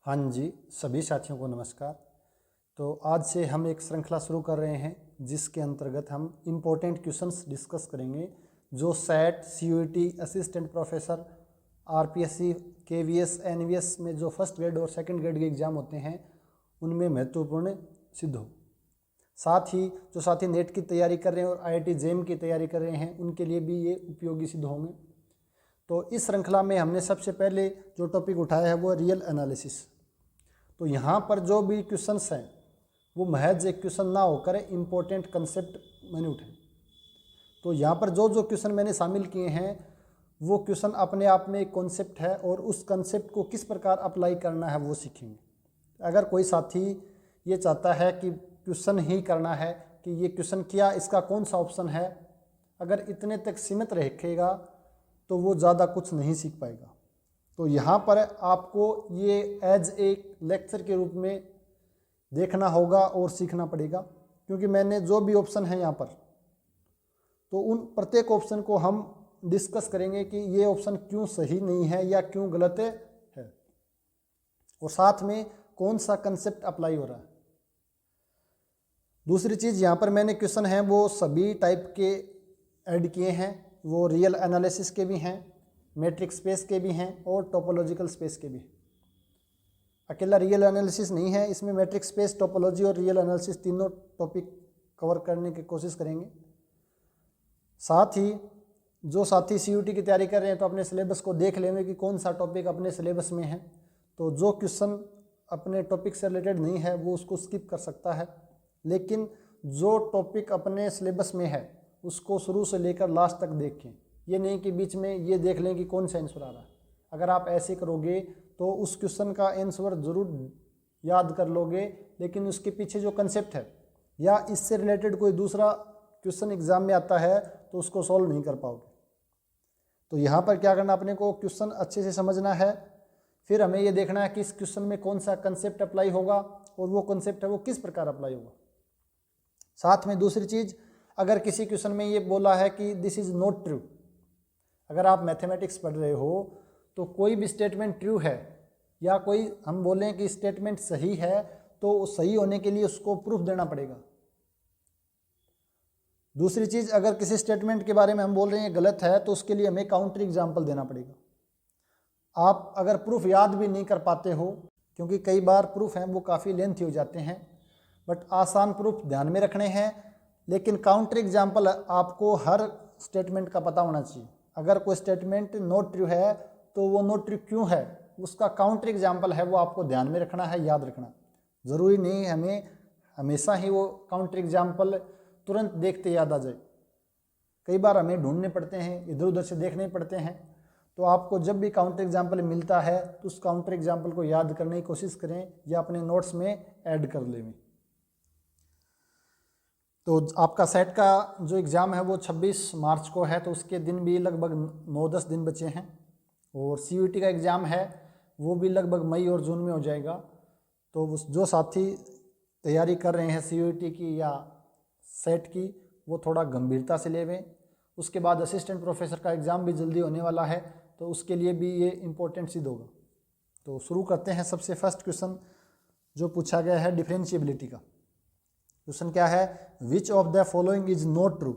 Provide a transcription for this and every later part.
हाँ जी, सभी साथियों को नमस्कार। तो आज से हम एक श्रृंखला शुरू कर रहे हैं जिसके अंतर्गत हम इम्पोर्टेंट क्वेश्चंस डिस्कस करेंगे जो SET, CUET, assistant professor, RPSC, KVS, NVS में जो फर्स्ट ग्रेड और सेकंड ग्रेड के एग्ज़ाम होते हैं उनमें महत्वपूर्ण सिद्ध हो। साथ ही जो साथी नेट की तैयारी कर रहे हैं और आईआईटी जेईई की तैयारी कर रहे हैं उनके लिए भी ये उपयोगी सिद्ध होंगे। तो इस श्रृंखला में हमने सबसे पहले जो टॉपिक उठाया है वो रियल एनालिसिस। तो यहाँ पर जो भी क्वेश्चंस हैं वो महज एक क्वेश्चन ना होकर इम्पोर्टेंट कंसेप्ट मैंने उठाए। तो यहाँ पर जो जो क्वेश्चन मैंने शामिल किए हैं वो क्वेश्चन अपने आप में एक कॉन्सेप्ट है और उस कॉन्सेप्ट को किस प्रकार अप्लाई करना है वो सीखेंगे। अगर कोई साथी ये चाहता है कि क्वेश्चन ही करना है कि ये क्वेश्चन क्या, इसका कौन सा ऑप्शन है, अगर इतने तक सीमित रखेगा तो वो ज़्यादा कुछ नहीं सीख पाएगा। तो यहाँ पर आपको ये एज एक लेक्चर के रूप में देखना होगा और सीखना पड़ेगा, क्योंकि मैंने जो भी ऑप्शन है यहाँ पर तो उन प्रत्येक ऑप्शन को हम डिस्कस करेंगे कि ये ऑप्शन क्यों सही नहीं है या क्यों गलत है और साथ में कौन सा कंसेप्ट अप्लाई हो रहा है। दूसरी चीज़, यहाँ पर मैंने क्वेश्चन हैं वो सभी टाइप के ऐड किए हैं। वो रियल एनालिसिस के भी हैं, मैट्रिक स्पेस के भी हैं और टोपोलॉजिकल स्पेस के भी। अकेला रियल एनालिसिस नहीं है, इसमें मैट्रिक स्पेस, टोपोलॉजी और रियल एनालिसिस तीनों टॉपिक कवर करने की कोशिश करेंगे। साथ ही जो साथी सीयूटी की तैयारी कर रहे हैं तो अपने सिलेबस को देख लेंगे कि कौन सा टॉपिक अपने सिलेबस में है। तो जो क्वेश्चन अपने टॉपिक से रिलेटेड नहीं है वो उसको स्किप कर सकता है, लेकिन जो टॉपिक अपने सिलेबस में है उसको शुरू से लेकर लास्ट तक देखें। ये नहीं कि बीच में ये देख लें कि कौन सा आंसर आ रहा है। अगर आप ऐसे करोगे तो उस क्वेश्चन का आंसर ज़रूर याद कर लोगे, लेकिन उसके पीछे जो कंसेप्ट है या इससे रिलेटेड कोई दूसरा क्वेश्चन एग्जाम में आता है तो उसको सॉल्व नहीं कर पाओगे। तो यहाँ पर क्या करना, अपने को क्वेश्चन अच्छे से समझना है, फिर हमें ये देखना है कि इस क्वेश्चन में कौन सा कंसेप्ट अप्लाई होगा और वो कंसेप्ट है वो किस प्रकार अप्लाई होगा। साथ में दूसरी चीज़, अगर किसी क्वेश्चन में ये बोला है कि दिस इज़ नॉट ट्रू, अगर आप मैथमेटिक्स पढ़ रहे हो तो कोई भी स्टेटमेंट ट्रू है या कोई हम बोलें कि स्टेटमेंट सही है तो सही होने के लिए उसको प्रूफ देना पड़ेगा। दूसरी चीज़, अगर किसी स्टेटमेंट के बारे में हम बोल रहे हैं गलत है तो उसके लिए हमें काउंटर एग्जाम्पल देना पड़ेगा। आप अगर प्रूफ याद भी नहीं कर पाते हो, क्योंकि कई बार प्रूफ हैं वो काफ़ी लेंथी हो जाते हैं, बट आसान प्रूफ ध्यान में रखने हैं, लेकिन काउंटर एग्जाम्पल आपको हर स्टेटमेंट का पता होना चाहिए। अगर कोई स्टेटमेंट नॉट ट्रू है तो वो नॉट ट्रू क्यों है, उसका काउंटर एग्जाम्पल है वो आपको ध्यान में रखना है, याद रखना। ज़रूरी नहीं हमें हमेशा ही वो काउंटर एग्जाम्पल तुरंत देखते याद आ जाए। कई बार हमें ढूंढने पड़ते हैं, इधर उधर से देखने पड़ते हैं। तो आपको जब भी काउंटर एग्जाम्पल मिलता है तो उस काउंटर एग्जाम्पल को याद करने की कोशिश करें या अपने नोट्स में ऐड कर लें। तो आपका सेट का जो एग्ज़ाम है वो 26 मार्च को है, तो उसके दिन भी लगभग 9-10 दिन बचे हैं। और सीयूईटी का एग्ज़ाम है वो भी लगभग मई और जून में हो जाएगा। तो जो साथी तैयारी कर रहे हैं सीयूईटी की या सेट की वो थोड़ा गंभीरता से लेवें। उसके बाद असिस्टेंट प्रोफेसर का एग्ज़ाम भी जल्दी होने वाला है, तो उसके लिए भी ये इम्पोर्टेंट सिद्ध होगा। तो शुरू करते हैं। सबसे फर्स्ट क्वेश्चन जो पूछा गया है डिफरेंशिएबिलिटी का। क्वेश्चन क्या है, which of the following is not true.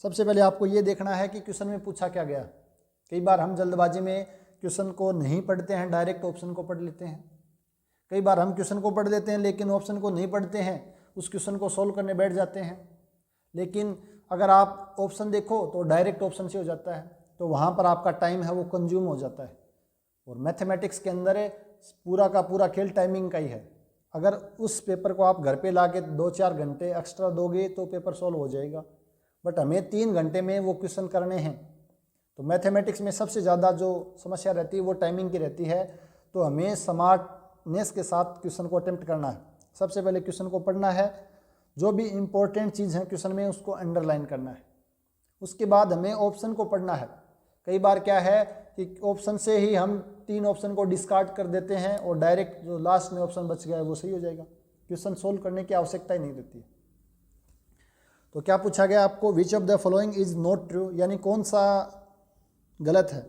सबसे पहले आपको ये देखना है कि क्वेश्चन में पूछा क्या गया। कई बार हम जल्दबाजी में क्वेश्चन को नहीं पढ़ते हैं, डायरेक्ट ऑप्शन को पढ़ लेते हैं। कई बार हम क्वेश्चन को पढ़ लेते हैं लेकिन ऑप्शन को नहीं पढ़ते हैं, उस क्वेश्चन को सॉल्व करने बैठ जाते हैं। लेकिन अगर आप ऑप्शन देखो तो डायरेक्ट ऑप्शन से हो जाता है, तो वहाँ पर आपका टाइम है वो कंज्यूम हो जाता है। और मैथमेटिक्स के अंदर पूरा का पूरा खेल टाइमिंग का ही है। अगर उस पेपर को आप घर पे ला के 2-4 घंटे एक्स्ट्रा दोगे तो पेपर सॉल्व हो जाएगा, बट हमें 3 घंटे में वो क्वेश्चन करने हैं। तो मैथमेटिक्स में सबसे ज़्यादा जो समस्या रहती है वो टाइमिंग की रहती है। तो हमें स्मार्टनेस के साथ क्वेश्चन को अटेम्प्ट करना है। सबसे पहले क्वेश्चन को पढ़ना है, जो भी इम्पोर्टेंट चीज़ है क्वेश्चन में उसको अंडरलाइन करना है। उसके बाद हमें ऑप्शन को पढ़ना है। कई बार क्या है कि ऑप्शन से ही हम 3 ऑप्शन को डिस्कार्ड कर देते हैं और डायरेक्ट जो लास्ट में ऑप्शन बच गया है वो सही हो जाएगा। क्वेश्चन सोल्व करने की आवश्यकता ही नहीं रहती है। तो क्या पूछा गया आपको, which of the following is not true, यानी कौन सा गलत है।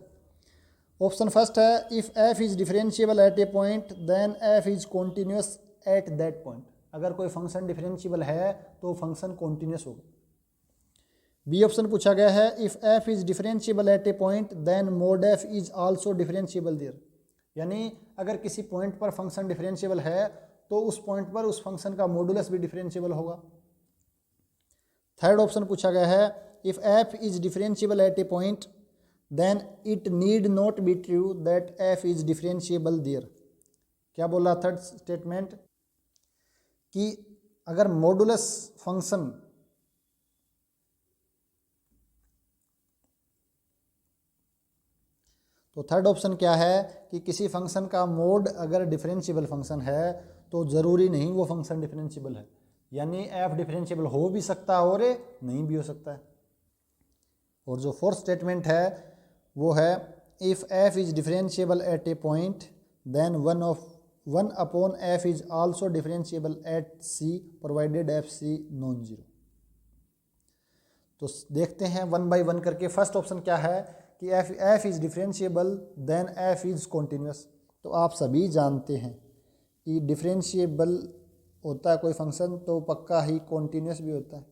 ऑप्शन फर्स्ट है if f is differentiable at a point then f is continuous at that point. अगर कोई फंक्शन डिफरेंशिएबल है तो फंक्शन कॉन्टिन्यूस होगा। बी ऑप्शन पूछा गया है if f is differentiable at a point then mod f is also differentiable there. यानी अगर किसी पॉइंट पर फंक्शन डिफरेंशिएबल है तो उस पॉइंट पर उस फंक्शन का मॉडुलस भी डिफरेंशिएबल होगा। थर्ड ऑप्शन पूछा गया है if f is differentiable at a point then it need not be true that f is differentiable there. क्या बोला थर्ड स्टेटमेंट कि अगर मॉडुलस फंक्शन तो थर्ड ऑप्शन क्या है कि किसी फंक्शन का मोड अगर डिफरेंशिएबल फंक्शन है तो ज़रूरी नहीं वो फंक्शन डिफरेंशिएबल है। यानी एफ डिफरेंशिएबल हो भी सकता है और नहीं भी हो सकता है। और जो फोर्थ स्टेटमेंट है वो है if f is differentiable at a point then one upon f is also differentiable at c provided f c non zero. तो देखते हैं वन बाय वन करके। फर्स्ट ऑप्शन क्या है कि f is differentiable then f is continuous. तो आप सभी जानते हैं कि डिफरेंशिएबल होता है कोई फंक्शन तो पक्का ही कॉन्टिन्यूस भी होता है।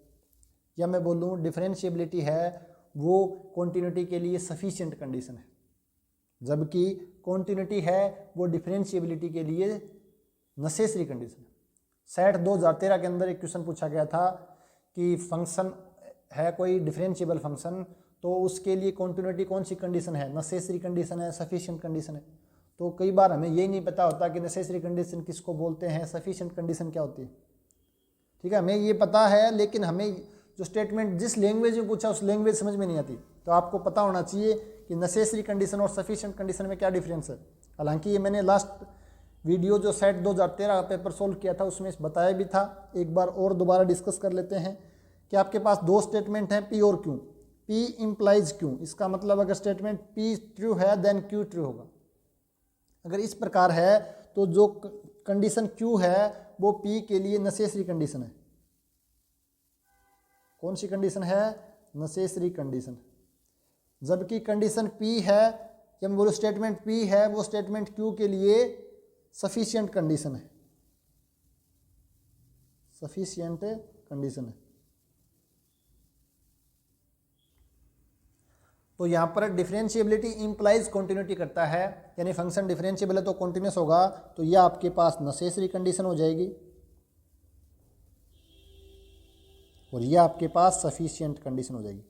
या मैं बोलूँ डिफरेंशिएबिलिटी है वो कॉन्टिन्यूटी के लिए सफिशिएंट कंडीशन है, जबकि कॉन्टिन्यूटी है वो डिफरेंशिएबिलिटी के लिए नेसेसरी कंडीशन है। सेट 2013 के अंदर एक क्वेश्चन पूछा गया था कि फंक्शन है कोई डिफरेंशिएबल फंक्शन तो उसके लिए कॉन्टिन्यूटी कौन सी कंडीशन है, नेसेसरी कंडीशन है, सफिशिएंट कंडीशन है। तो कई बार हमें यही नहीं पता होता कि नेसेसरी कंडीशन किसको बोलते हैं, सफिशिएंट कंडीशन क्या होती है। ठीक है, हमें ये पता है लेकिन हमें जो स्टेटमेंट जिस लैंग्वेज में पूछा उस लैंग्वेज समझ में नहीं आती। तो आपको पता होना चाहिए कि नेसेसरी कंडीशन और सफिशिएंट कंडीशन में क्या डिफरेंस है। हालांकि ये मैंने लास्ट वीडियो जो सेट 2013 पेपर सोल्व किया था उसमें बताया भी था, एक बार और दोबारा डिस्कस कर लेते हैं कि आपके पास दो स्टेटमेंट हैं पी और क्यू। पी इम्प्लाइज क्यू, इसका मतलब अगर स्टेटमेंट पी ट्रू है देन क्यू ट्रू होगा। अगर इस प्रकार है तो जो कंडीशन क्यू है वो पी के लिए नेसेसरी कंडीशन है। कौन सी कंडीशन है? Necessary condition. जबकि कंडीशन पी है या मैं बोलूँ स्टेटमेंट पी है वो स्टेटमेंट क्यू के लिए सफिशिएंट कंडीशन है, सफिशिएंट कंडीशन है। तो यहाँ पर डिफरेंशिएबिलिटी इंप्लाइज कॉन्टिन्यूटी करता है, यानी फंक्शन डिफरेंशिएबल है तो कॉन्टिन्यूस होगा, तो यह आपके पास नेसेसरी कंडीशन हो जाएगी और यह आपके पास सफिशिएंट कंडीशन हो जाएगी।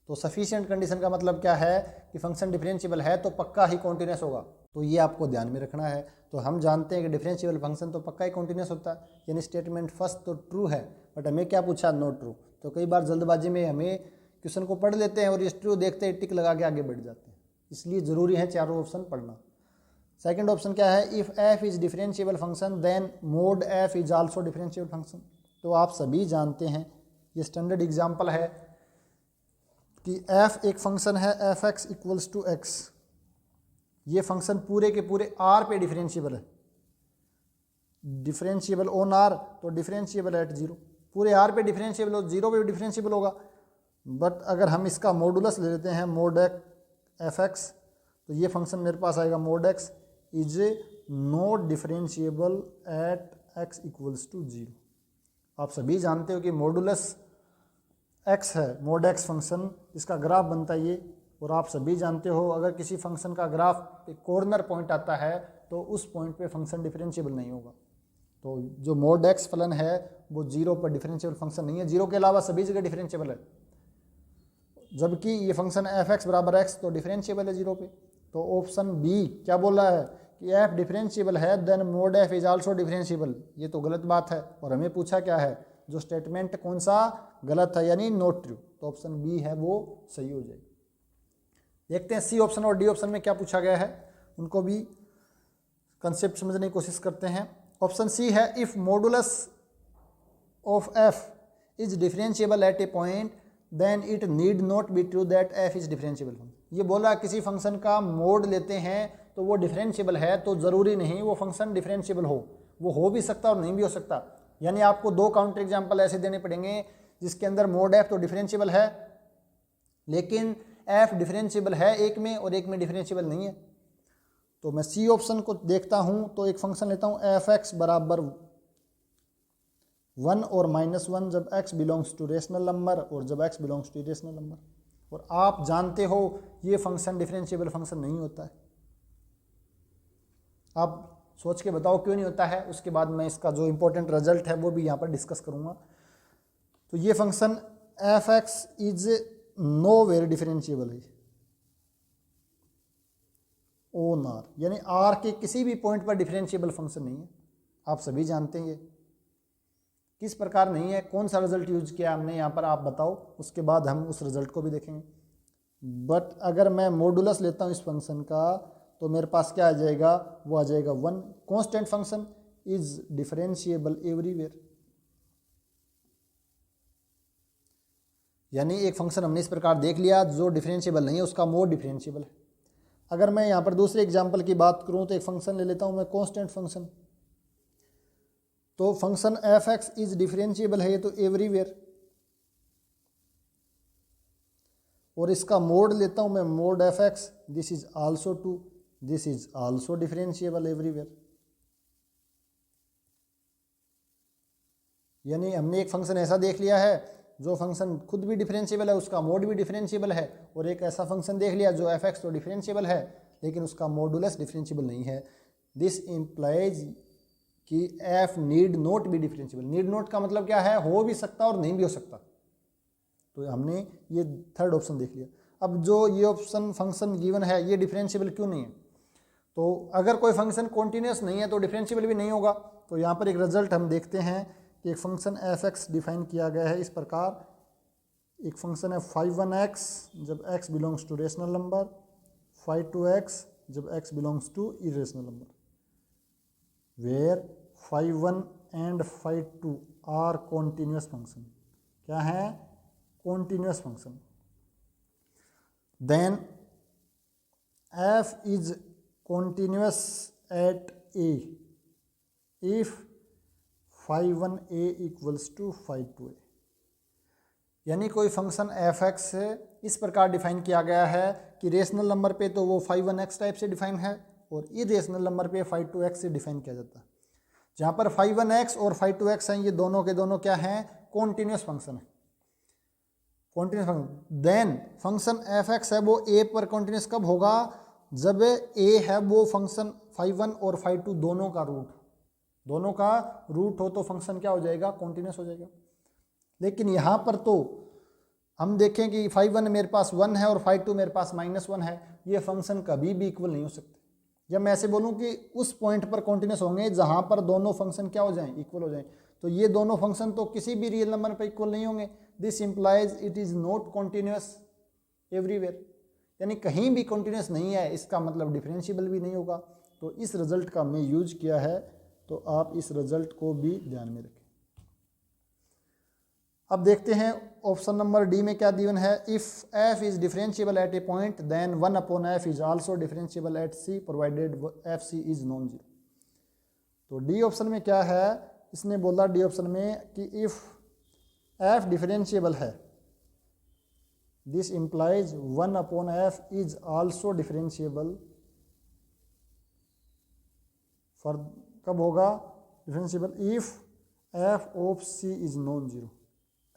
तो सफिशिएंट कंडीशन का मतलब क्या है कि फंक्शन डिफरेंशिएबल है तो पक्का ही कॉन्टिन्यूस होगा। तो ये आपको ध्यान में रखना है। तो हम जानते हैं कि डिफरेंशिएबल फंक्शन तो पक्का ही कॉन्टिन्यूस होता है, यानी स्टेटमेंट फर्स्ट तो ट्रू है, बट हमें क्या पूछा? Not true. तो कई बार जल्दबाजी में हमें क्वेश्चन को पढ़ लेते हैं और इस ट्रू देखते हैं टिक लगा के आगे बढ़ जाते हैं, इसलिए ज़रूरी है चारों ऑप्शन पढ़ना। सेकंड ऑप्शन क्या है? If f is differentiable function then mod f is also differentiable function. तो आप सभी जानते हैं, ये स्टैंडर्ड एग्जाम्पल है कि एफ एक फंक्शन है f x equals to x. ये फंक्शन पूरे के पूरे आर पे डिफरेंशिएबल है, डिफरेंशिएबल ऑन आर तो डिफरेंशिएबल एट जीरो। पूरे आर पे डिफरेंशिएबल हो, जीरो पे डिफरेंशिएबल होगा। बट अगर हम इसका मॉडुलस ले लेते हैं मोड एफ एक्स, तो ये फंक्शन मेरे पास आएगा mod x is not differentiable at x equals to zero. आप सभी जानते हो कि मॉडुलस एक्स है, मोड एक्स फंक्शन, इसका ग्राफ बनता है ये। और आप सभी जानते हो अगर किसी फंक्शन का ग्राफ एक कॉर्नर पॉइंट आता है तो उस पॉइंट पे फंक्शन डिफरेंशिएबल नहीं होगा। तो जो मोड एक्स फलन है वो जीरो पर डिफरेंशिएबल फंक्शन नहीं है, जीरो के अलावा सभी जगह डिफरेंशिएबल है। जबकि ये फंक्शन एफ एक्स बराबर एक्स तो डिफरेंशिएबल है जीरो पे। तो ऑप्शन बी क्या बोल रहा है कि एफ डिफरेंशिएबल है then mod f is also differentiable, ये तो गलत बात है। और हमें पूछा क्या है? जो स्टेटमेंट कौन सा गलत है, यानी नॉट ट्रू। तो ऑप्शन बी है वो सही हो जाएगी। देखते हैं सी ऑप्शन और डी ऑप्शन में क्या पूछा गया है, उनको भी कंसेप्ट समझने की कोशिश करते हैं। ऑप्शन सी है if modulus of f is differentiable at a point then it need not be true that f is differentiable function. ये बोला किसी फंक्शन का मोड लेते हैं तो वो डिफरेंशिएबल है तो ज़रूरी नहीं वो फंक्शन डिफरेंशिएबल हो, वो हो भी सकता और नहीं भी हो सकता। यानी आपको दो काउंटर एग्जाम्पल ऐसे देने पड़ेंगे जिसके अंदर मोड एफ तो डिफरेंशिएबल है लेकिन एफ डिफरेंशिएबल है एक में और एक में डिफरेंशिएबल नहीं है। तो मैं सी ऑप्शन को देखता हूँ, तो एक फंक्शन लेता हूँ एफ एक्स बराबर 1 और -1 जब x belongs to rational number और जब x belongs to irrational number. और आप जानते हो ये फंक्शन डिफरेंशिएबल फंक्शन नहीं होता है। आप सोच के बताओ क्यों नहीं होता है, उसके बाद मैं इसका जो इंपॉर्टेंट रिजल्ट है वो भी यहाँ पर डिस्कस करूँगा। तो ये function f x is nowhere differentiable है ऑन आर, यानी आर के किसी भी पॉइंट पर डिफरेंशिएबल फंक्शन नहीं है। आप सभी जानते हैं ये किस प्रकार नहीं है, कौन सा रिजल्ट यूज किया हमने यहाँ पर, आप बताओ, उसके बाद हम उस रिजल्ट को भी देखेंगे। बट अगर मैं मॉडुलस लेता हूँ इस फंक्शन का तो मेरे पास क्या आ जाएगा, वो आ जाएगा 1। Constant function is differentiable everywhere, यानी एक फंक्शन हमने इस प्रकार देख लिया जो डिफरेंशिएबल नहीं है उसका मोड डिफरेंशिएबल है। अगर मैं यहाँ पर दूसरे एग्जाम्पल की बात करूँ तो एक फंक्शन ले लेता हूँ मैं कांस्टेंट फंक्शन। तो function f x is differentiable है ये तो एवरीवेयर, और इसका मोड लेता हूँ मैं mod f x, this is also too, this is also differentiable everywhere. यानी हमने एक फंक्शन ऐसा देख लिया है जो फंक्शन खुद भी डिफरेंशिएबल है, उसका मोड भी डिफरेंशिएबल है, और एक ऐसा फंक्शन देख लिया जो एफ एक्स तो डिफरेंशिएबल है लेकिन उसका मॉडुलस डिफरेंशिएबल नहीं है। दिस इम्प्लाइज कि F need not B differentiable. Need not का मतलब क्या है, हो भी सकता और नहीं भी हो सकता। तो हमने ये थर्ड ऑप्शन देख लिया। अब जो ये ऑप्शन फंक्शन गिवन है ये डिफरेंशिएबल क्यों नहीं है, तो अगर कोई फंक्शन कॉन्टिन्यूस नहीं है तो डिफरेंशिएबल भी नहीं होगा। तो यहाँ पर एक रिजल्ट हम देखते हैं कि एक फंक्शन एफ एक्स डिफाइन किया गया है इस प्रकार। एक फंक्शन है 5(1)x जब x belongs to rational number, 5(2)x जब x belongs to irrational number, where 5(1) and 5(2) are continuous function. क्या है, continuous function. Then f is continuous at a if 5(1)a equals to 5(2)a। यानी कोई function f x इस प्रकार define किया गया है कि रेशनल नंबर पे तो वो 5(1)x टाइप से डिफाइन है और इरेशनल नंबर पे 5(2)x से डिफाइन किया जाता है। जहाँ पर 5(1)x और 5(2)x हैं ये दोनों के दोनों क्या हैं, कॉन्टिन्यूस फंक्शन है, continuous function. Then function f x है वो ए पर कॉन्टिन्यूस कब होगा, जब ए है वो फंक्शन 5(1) और 5(2) दोनों का रूट हो तो फंक्शन क्या हो जाएगा, कॉन्टिन्यूस हो जाएगा। लेकिन यहाँ पर तो हम देखें कि 5(1) मेरे पास 1 है और 5(2) मेरे पास -1 है, ये फंक्शन कभी भी इक्वल नहीं हो सकते। जब मैं ऐसे बोलूँ कि उस पॉइंट पर कॉन्टिन्यूस होंगे जहाँ पर दोनों फंक्शन क्या हो जाएं, इक्वल हो जाएं, तो ये दोनों फंक्शन तो किसी भी रियल नंबर पर इक्वल नहीं होंगे। This implies it is not continuous everywhere, यानी कहीं भी कॉन्टिन्यूस नहीं है, इसका मतलब डिफरेंशिएबल भी नहीं होगा। तो इस रिजल्ट का मैं यूज किया है, तो आप इस रिजल्ट को भी ध्यान में रखें। अब देखते हैं ऑप्शन नंबर डी में क्या गिवन है, if f is differentiable at a point then 1/f is also differentiable at c provided f c is non zero. तो डी ऑप्शन में क्या है, इसने बोला डी ऑप्शन में कि इफ एफ डिफरेंशिएबल है, this implies 1/f is also differentiable for, कब होगा differentiable, if f of c is non zero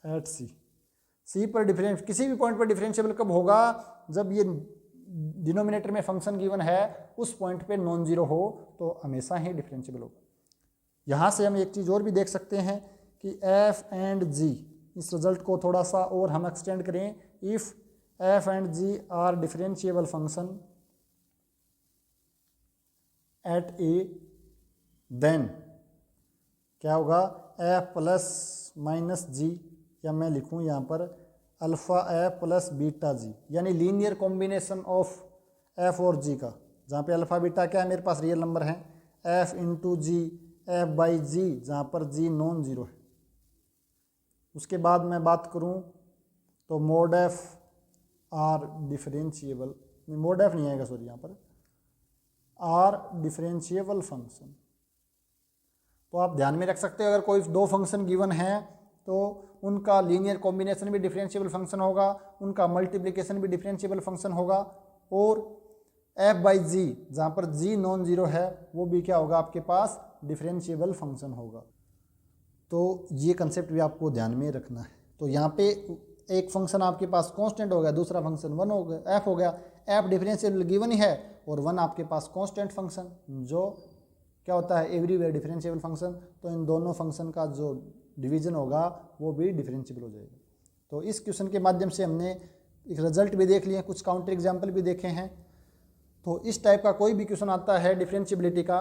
at c पर डिफरेंस, किसी भी पॉइंट पर डिफरेंशिएबल कब होगा, जब ये डिनोमिनेटर में फंक्शन गिवन है उस पॉइंट पे नॉन जीरो हो तो हमेशा ही डिफरेंशिएबल होगा। यहाँ से हम एक चीज़ और भी देख सकते हैं कि एफ एंड जी, इस रिजल्ट को थोड़ा सा और हम एक्सटेंड करें, if f and g are differentiable function at a, then क्या होगा, एफ प्लस माइनस जी, या मैं लिखूँ यहाँ पर अल्फ़ा एफ प्लस बीटा जी, यानी लीनियर कॉम्बिनेशन ऑफ एफ और जी का, जहाँ पे अल्फ़ा बीटा क्या है मेरे पास रियल नंबर है, f into g f by g, जहाँ पर जी नॉन जीरो है। उसके बाद मैं बात करूँ तो mode F R differentiable, mode F नहीं आएगा सॉरी, यहाँ पर आर डिफरेंशिएबल फंक्शन। तो आप ध्यान में रख सकते हो अगर कोई दो फंक्शन गिवन है तो उनका लीनियर कॉम्बिनेशन भी डिफरेंशिएबल फंक्शन होगा, उनका मल्टीप्लिकेशन भी डिफरेंशिएबल फंक्शन होगा, और f बाई जी जहाँ पर g नॉन जीरो है वो भी क्या होगा आपके पास डिफरेंशिएबल फंक्शन होगा। तो ये कंसेप्ट भी आपको ध्यान में रखना है। तो यहाँ पे एक फंक्शन आपके पास कांस्टेंट हो गया, दूसरा फंक्शन वन हो गया, f हो गया, f डिफरेंशिएबल गिवन ही है और वन आपके पास कांस्टेंट फंक्शन जो क्या होता है एवरीवेयर डिफरेंशिएबल फंक्शन। तो इन दोनों फंक्शन का जो डिवीजन होगा वो भी डिफरेंशिएबल हो जाएगा। तो इस क्वेश्चन के माध्यम से हमने एक रिजल्ट भी देख लिए, कुछ काउंटर एग्जाम्पल भी देखे हैं। तो इस टाइप का कोई भी क्वेश्चन आता है डिफरेंशिएबिलिटी का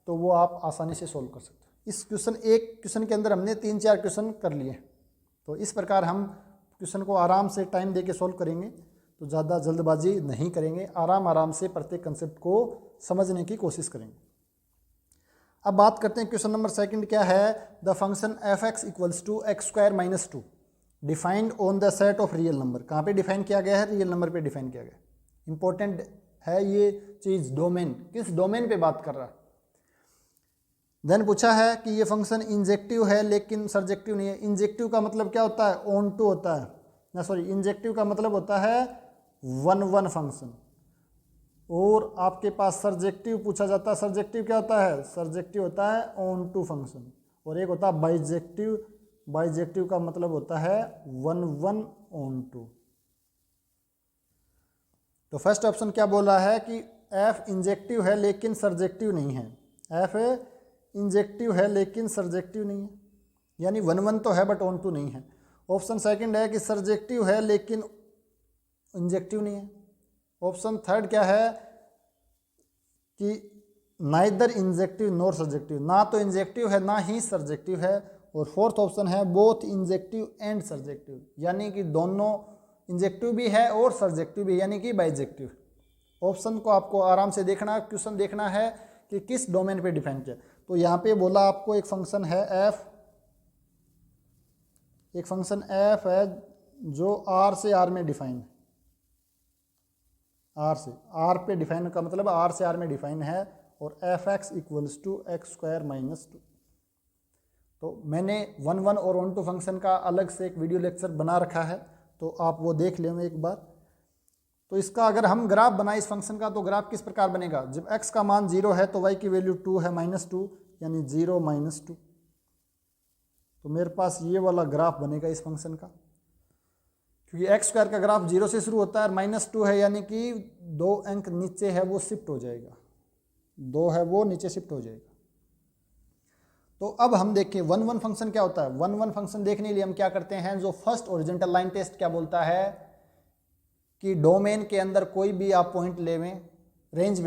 तो वो आप आसानी से सोल्व कर सकते हैं। इस एक क्वेश्चन के अंदर हमने 3-4 क्वेश्चन कर लिए। तो इस प्रकार हम क्वेश्चन को आराम से टाइम दे के सोल्व करेंगे, तो ज़्यादा जल्दबाजी नहीं करेंगे, आराम से प्रत्येक कंसेप्ट को समझने की कोशिश करेंगे। अब बात करते हैं क्वेश्चन नंबर सेकंड क्या है। The function f x equals to x square minus 2 defined on the set of real number. कहाँ पे डिफाइन किया गया है? रियल नंबर पे डिफाइन किया गया। इंपॉर्टेंट है ये चीज़, डोमेन, किस डोमेन पे बात कर रहा है। देन पूछा है कि ये फंक्शन इंजेक्टिव है लेकिन सर्जेक्टिव नहीं है। इंजेक्टिव का मतलब क्या होता है? ऑन टू होता है ना, सॉरी, इंजेक्टिव का मतलब होता है वन वन फंक्शन। और आपके पास सर्जेक्टिव पूछा जाता है। सर्जेक्टिव क्या होता है? सर्जेक्टिव होता है ऑन टू फंक्शन। और एक होता है बाइजेक्टिव। बाइजेक्टिव का मतलब होता है वन वन ऑन टू। तो फर्स्ट ऑप्शन क्या बोल रहा है कि एफ इंजेक्टिव है लेकिन सर्जेक्टिव नहीं है। एफ इंजेक्टिव है लेकिन सर्जेक्टिव नहीं है, यानी वन वन तो है बट ऑन टू नहीं है। ऑप्शन सेकंड है कि सर्जेक्टिव है लेकिन इंजेक्टिव नहीं है। ऑप्शन थर्ड क्या है कि नाइदर इंजेक्टिव नॉर सर्जेक्टिव, ना तो इंजेक्टिव है ना ही सर्जेक्टिव है। और फोर्थ ऑप्शन है बोथ इंजेक्टिव एंड सर्जेक्टिव, यानी कि दोनों इंजेक्टिव भी है और सर्जेक्टिव भी, यानी कि बाइजेक्टिव। ऑप्शन को आपको आराम से देखना, क्वेश्चन देखना है कि किस डोमेन पे डिफाइन किया। तो यहाँ पे बोला आपको एक फंक्शन है एफ, एक फंक्शन एफ है जो आर से आर में डिफाइन है। आर से आर पे डिफाइन का मतलब आर से आर में डिफाइन है, और f x equals to x square minus 2। तो मैंने वन वन और ऑन टू फंक्शन का अलग से एक वीडियो लेक्चर बना रखा है, तो आप वो देख लें एक बार। तो इसका अगर हम ग्राफ बनाए इस फंक्शन का, तो ग्राफ किस प्रकार बनेगा? जब x का मान 0 है तो y की वैल्यू 2 है, -2, यानी 0 -2। तो मेरे पास ये वाला ग्राफ बनेगा इस फंक्शन का, क्योंकि एक्स स्क्वायर का ग्राफ 0 से शुरू होता है और -2 है, यानी कि 2 अंक नीचे है वो शिफ्ट हो जाएगा, 2 है वो नीचे शिफ्ट हो जाएगा। तो अब हम देखें वन वन फंक्शन क्या होता है। वन वन फंक्शन देखने के लिए हम क्या करते हैं, जो फर्स्ट ओरिजेंटल लाइन टेस्ट क्या बोलता है कि डोमेन के अंदर कोई भी आप पॉइंट लेवें, रेंज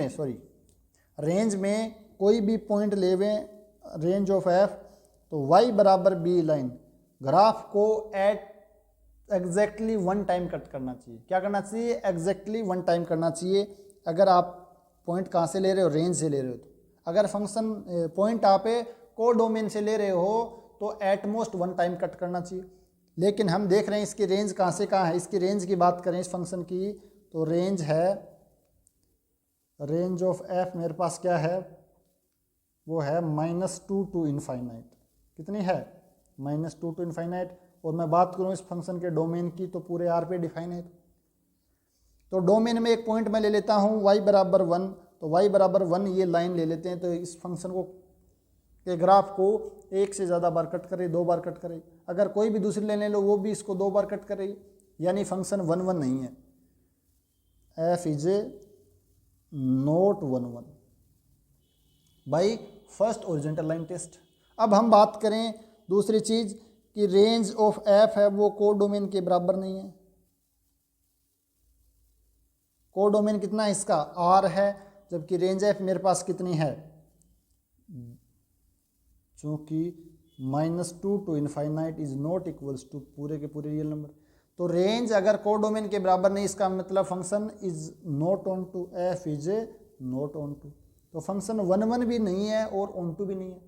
में कोई भी पॉइंट लेवें, रेंज ऑफ एफ, तो y बराबर बी लाइन, ग्राफ को एट एग्जैक्टली 1 टाइम कट करना चाहिए। क्या करना चाहिए? एग्जैक्टली 1 टाइम करना चाहिए। अगर आप पॉइंट कहाँ से ले रहे हो? रेंज से ले रहे हो। तो अगर फंक्शन पॉइंट आप को डोमेन से ले रहे हो तो एटमोस्ट 1 टाइम कट करना चाहिए। लेकिन हम देख रहे हैं इसकी रेंज कहाँ से कहाँ है। इसकी रेंज की बात करें इस फंक्शन की, तो रेंज है, रेंज ऑफ एफ मेरे पास क्या है, वो है -2 टू इनफाइनाइट। कितनी है? -2 टू इनफाइनाइट। और मैं बात करूँ इस फंक्शन के डोमेन की, तो पूरे आर पे डिफाइन है। तो डोमेन में एक पॉइंट मैं ले लेता हूँ y बराबर 1, तो y बराबर 1 ये लाइन ले लेते हैं। तो इस फंक्शन को के ग्राफ को एक से ज़्यादा बार कट करे, 2 बार कट करे। अगर कोई भी दूसरी लाइन ले लो वो भी इसको 2 बार कट करे, यानी फंक्शन 1 1 नहीं है। F is a not 1 1 by first horizontal line test. अब हम बात करें दूसरी चीज़ कि रेंज ऑफ एफ है वो कोडोमेन के बराबर नहीं है। कोडोमेन कितना है इसका? आर है, जबकि रेंज एफ मेरे पास कितनी है? चूँकि -2 to infinite is not equals to पूरे के पूरे रियल नंबर। तो रेंज अगर कोडोमेन के बराबर नहीं, इसका मतलब function is not onto, f is a not onto. तो फंक्शन 1 1 भी नहीं है और ऑन टू भी नहीं है।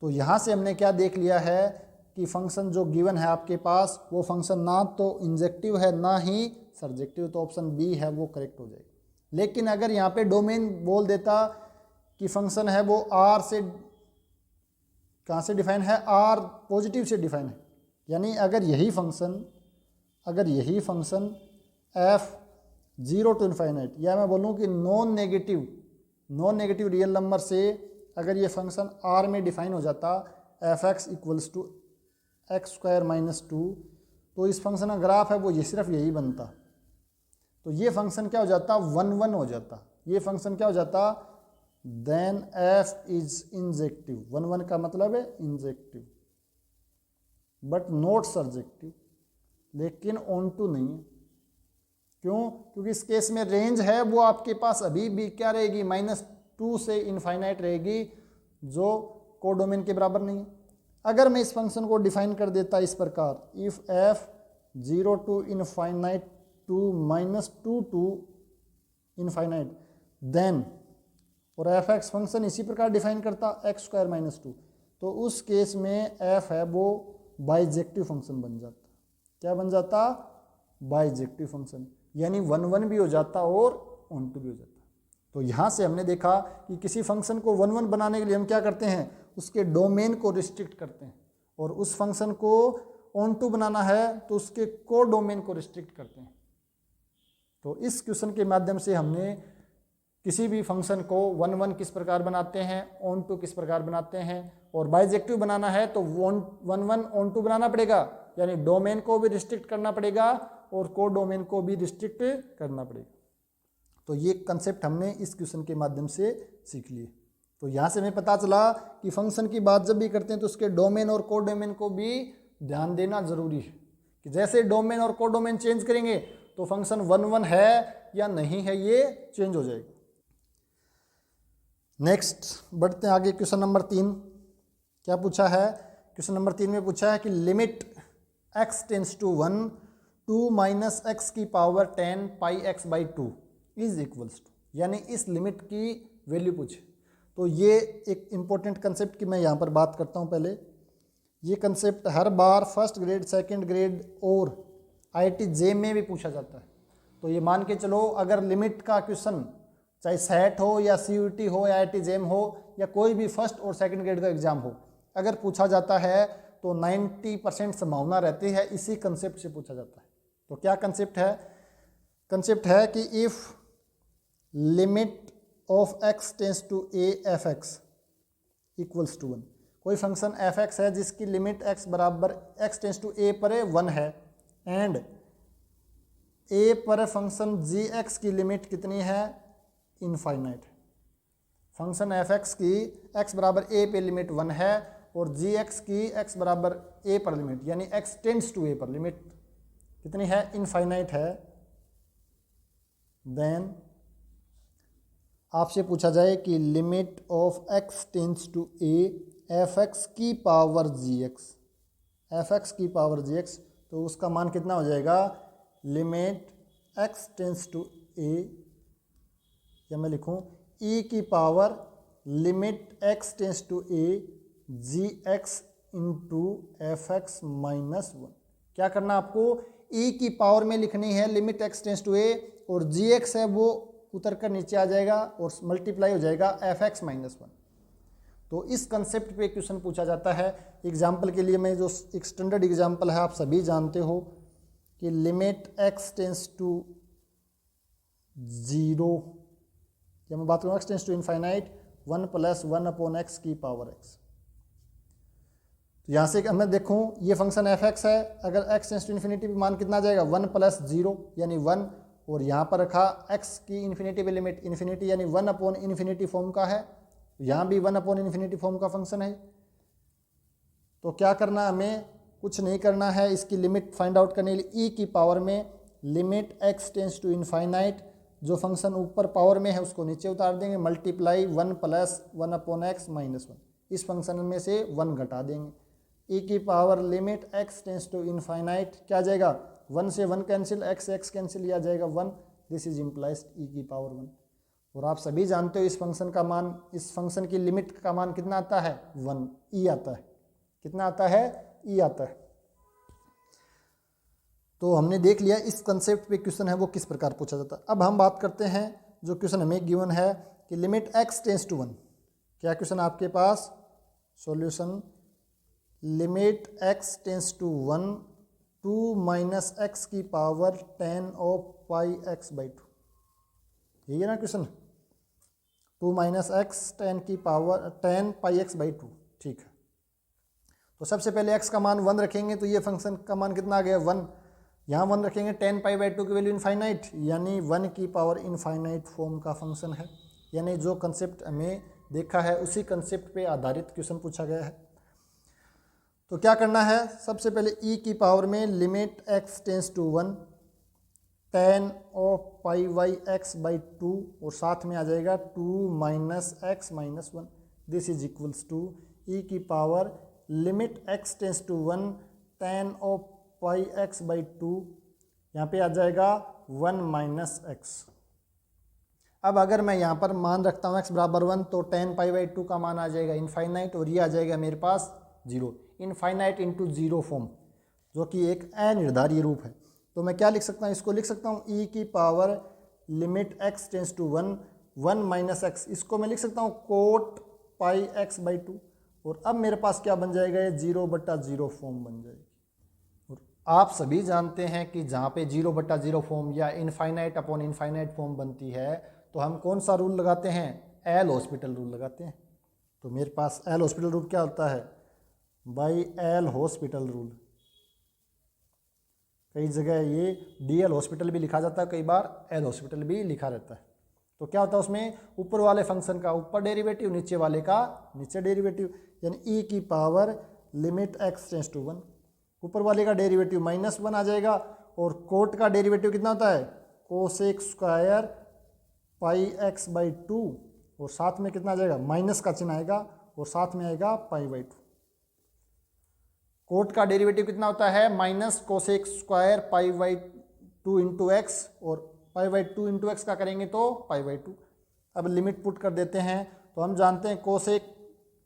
तो यहाँ से हमने क्या देख लिया है कि फंक्शन जो गिवन है आपके पास वो फंक्शन ना तो इंजेक्टिव है ना ही सर्जेक्टिव। तो ऑप्शन बी है वो करेक्ट हो जाएगा। लेकिन अगर यहाँ पे डोमेन बोल देता कि फंक्शन है वो आर से कहाँ से डिफाइन है, आर पॉजिटिव से डिफाइन है। यानी अगर यही फंक्शन एफ 0 टू इन्फाइनाइट, या मैं बोलूँ कि नॉन नेगेटिव रियल नंबर से अगर ये फंक्शन आर में डिफाइन हो जाता f x equals to x square minus 2, तो इस फंक्शन का ग्राफ है वो ये सिर्फ यही बनता। तो ये फंक्शन क्या हो जाता, 1 1 हो जाता। ये फंक्शन क्या हो जाता, देन एफ इज इंजेक्टिव। 1 1 का मतलब है इंजेक्टिव बट नॉट सर्जेक्टिव, लेकिन ऑन टू नहीं है। क्यों? क्योंकि इस केस में रेंज है वो आपके पास अभी भी क्या रहेगी, -2 से इनफाइनाइट रहेगी, जो कोडोमेन के बराबर नहीं है। अगर मैं इस फंक्शन को डिफाइन कर देता इस प्रकार, if f 0 to infinite to -2 to infinite then, और एफ एक्स फंक्शन इसी प्रकार डिफाइन करता एक्स स्क्वायर माइनस 2, तो उस केस में एफ है वो बाइजेक्टिव फंक्शन बन जाता। क्या बन जाता, बाइजेक्टिव फंक्शन, यानी 1 1 भी हो जाता और ऑन टू भी हो जाता। तो यहाँ से हमने देखा कि किसी फंक्शन को 1 1 बनाने के लिए हम क्या करते हैं, उसके डोमेन को रिस्ट्रिक्ट करते हैं, और उस फंक्शन को ऑन टू बनाना है तो उसके को डोमेन को रिस्ट्रिक्ट करते हैं। तो इस क्वेश्चन के माध्यम से हमने किसी भी फंक्शन को 1 1 किस प्रकार बनाते हैं, ऑन टू किस प्रकार बनाते हैं, और बाइजेक्टिव बनाना है तो 1 1 ऑन टू बनाना पड़ेगा, यानी डोमेन को भी रिस्ट्रिक्ट करना पड़ेगा और को डोमेन को भी रिस्ट्रिक्ट करना पड़ेगा। तो ये कंसेप्ट हमने इस क्वेश्चन के माध्यम से सीख लिए। तो यहाँ से हमें पता चला कि फंक्शन की बात जब भी करते हैं तो उसके डोमेन और को डोमेन को भी ध्यान देना जरूरी है, कि जैसे डोमेन और को डोमेन चेंज करेंगे तो फंक्शन 1 1 है या नहीं है ये चेंज हो जाएगा। नेक्स्ट बढ़ते हैं आगे, क्वेश्चन नंबर 3 क्या पूछा है। क्वेश्चन नंबर 3 में पूछा है कि limit x tends to 1 2 minus x की power 10 pi x by 2 is equals to, यानी इस लिमिट की वैल्यू पूछे। तो ये एक इम्पोर्टेंट कंसेप्ट की मैं यहाँ पर बात करता हूँ। पहले ये कंसेप्ट हर बार फर्स्ट ग्रेड, सेकंड ग्रेड और IIT JEM में भी पूछा जाता है। तो ये मान के चलो, अगर लिमिट का क्वेश्चन चाहे सेट हो या CUET हो या IIT JEM हो या कोई भी फर्स्ट और सेकंड ग्रेड का एग्जाम हो, अगर पूछा जाता है तो 90% संभावना रहती है इसी कंसेप्ट से पूछा जाता है। तो क्या कंसेप्ट है? कंसेप्ट है कि if limit of x tends to a f x equals to 1, कोई फंक्शन एफ एक्स है जिसकी लिमिट x बराबर x टेंस टू a पर 1 है, एंड a पर फंक्शन जी एक्स की लिमिट कितनी है, इनफाइनाइट। फंक्शन एफ एक्स की x बराबर a पे लिमिट 1 है और जी एक्स की x बराबर a पर लिमिट, यानी x टेंस टू a पर लिमिट कितनी है, इनफाइनाइट है। देन आपसे पूछा जाए कि limit of x tends to a f x की power g x, f x की पावर जी एक्स, तो उसका मान कितना हो जाएगा, limit x tends to a, या मैं लिखूं e की power limit x tends to a g x into f x minus 1। क्या करना आपको, e की पावर में लिखनी है limit x tends to a, और जी एक्स है वो उतर कर नीचे आ जाएगा और मल्टीप्लाई हो जाएगा एफ एक्स माइनस 1। तो इस कंसेप्ट पे क्वेश्चन पूछा जाता है। एग्जाम्पल के लिए मैं जो एक स्टैंडर्ड एग्जाम्पल है आप सभी जानते हो कि लिमिट x टेंस टू 0, या मैं बात करूँ x tends to infinite 1 plus 1 upon x की पावर x। तो यहाँ से मैं देखूँ ये फंक्शन एफ एक्स है, अगर x टेंस टू इन्फिनिटी पे मान कितना आ जाएगा, 1 प्लस 0 यानी 1, और यहाँ पर रखा x की इन्फिनिटी पे लिमिट इन्फिनिटी यानी 1 अपॉन इन्फिनिटी फॉर्म का है, यहाँ भी 1 अपॉन इन्फिनिटी फॉर्म का फंक्शन है। तो क्या करना, हमें कुछ नहीं करना है, इसकी लिमिट फाइंड आउट करने के लिए e की पावर में limit x tends to infinite, जो फंक्शन ऊपर पावर में है उसको नीचे उतार देंगे, multiply 1 plus 1 upon x minus 1, इस फंक्शन में से 1 घटा देंगे। e की power limit x tends to infinite क्या आ जाएगा, 1 से 1 कैंसिल, x कैंसिल, यह आ जाएगा 1, दिस इज इम्प्लाइज e की पावर 1। और आप सभी जानते हो इस फंक्शन का मान, इस फंक्शन की लिमिट का मान कितना आता है, 1, e आता है। कितना आता है, e आता है। तो हमने देख लिया इस कंसेप्ट पे क्वेश्चन है वो किस प्रकार पूछा जाता है। अब हम बात करते हैं जो क्वेश्चन हमें गिवन है कि लिमिट x टेंस टू 1। क्या क्वेश्चन आपके पास, solution limit x tends to 1 2 minus x की power 10 of pi x by 2, यही है ना क्वेश्चन। 2 माइनस एक्स 10 की पावर 10 पाई एक्स बाई 2, ठीक है। तो सबसे पहले x का मान 1 रखेंगे तो ये फंक्शन का मान कितना आ गया 1, यहाँ 1 रखेंगे 10 पाई बाई 2 की वैल्यू इनफाइनाइट, यानी 1 की पावर इनफाइनाइट फॉर्म का फंक्शन है। यानी जो कंसेप्ट हमें देखा है उसी कंसेप्ट पे आधारित क्वेश्चन पूछा गया है। तो क्या करना है, सबसे पहले e की पावर में limit x tends to 1 10 of pi y x by 2 और साथ में आ जाएगा 2 minus x minus 1, this is equals to e की power limit x tends to 1 10 of pi x by 2, यहाँ पे आ जाएगा 1 माइनस एक्स। अब अगर मैं यहाँ पर मान रखता हूँ x बराबर 1 तो 10 पाई बाई 2 का मान आ जाएगा इनफाइनाइट और ये आ जाएगा मेरे पास 0, इनफाइनाइट इंटू 0 फॉर्म, जो कि एक अनिर्धारित रूप है। तो मैं क्या लिख सकता हूँ, इसको लिख सकता हूँ e की power limit x tends to 1 1 minus x, इसको मैं लिख सकता हूँ कोट पाई एक्स बाई 2, और अब मेरे पास क्या बन जाएगा, ये 0/0 फॉर्म बन जाएगी। और आप सभी जानते हैं कि जहाँ पे 0/0 फॉर्म या इनफाइनाइट अपॉन इनफाइनाइट फॉर्म बनती है तो हम कौन सा रूल लगाते हैं, एल हॉस्पिटल रूल लगाते हैं। तो मेरे पास एल हॉस्पिटल रूल क्या होता है, बाई एल हॉस्पिटल रूल। कई जगह ये डीएल हॉस्पिटल भी लिखा जाता है, कई बार एल हॉस्पिटल भी लिखा रहता है। तो क्या होता है उसमें, ऊपर वाले फंक्शन का ऊपर डेरिवेटिव, नीचे वाले का नीचे डेरिवेटिव, यानी e की power limit x tends to 1, ऊपर वाले का डेरिवेटिव -1 आ जाएगा, और कोट का डेरिवेटिव कितना होता है, cosec square pi x by 2, और साथ में कितना आ जाएगा, माइनस का चिन्ह आएगा और साथ में आएगा पाई बाई 2। कोट का डेरिवेटिव कितना होता है, minus cosec square pi by 2 into x, और पाई बाई 2 इंटू एक्स का करेंगे तो पाई बाई 2। अब लिमिट पुट कर देते हैं तो हम जानते हैं कोसेक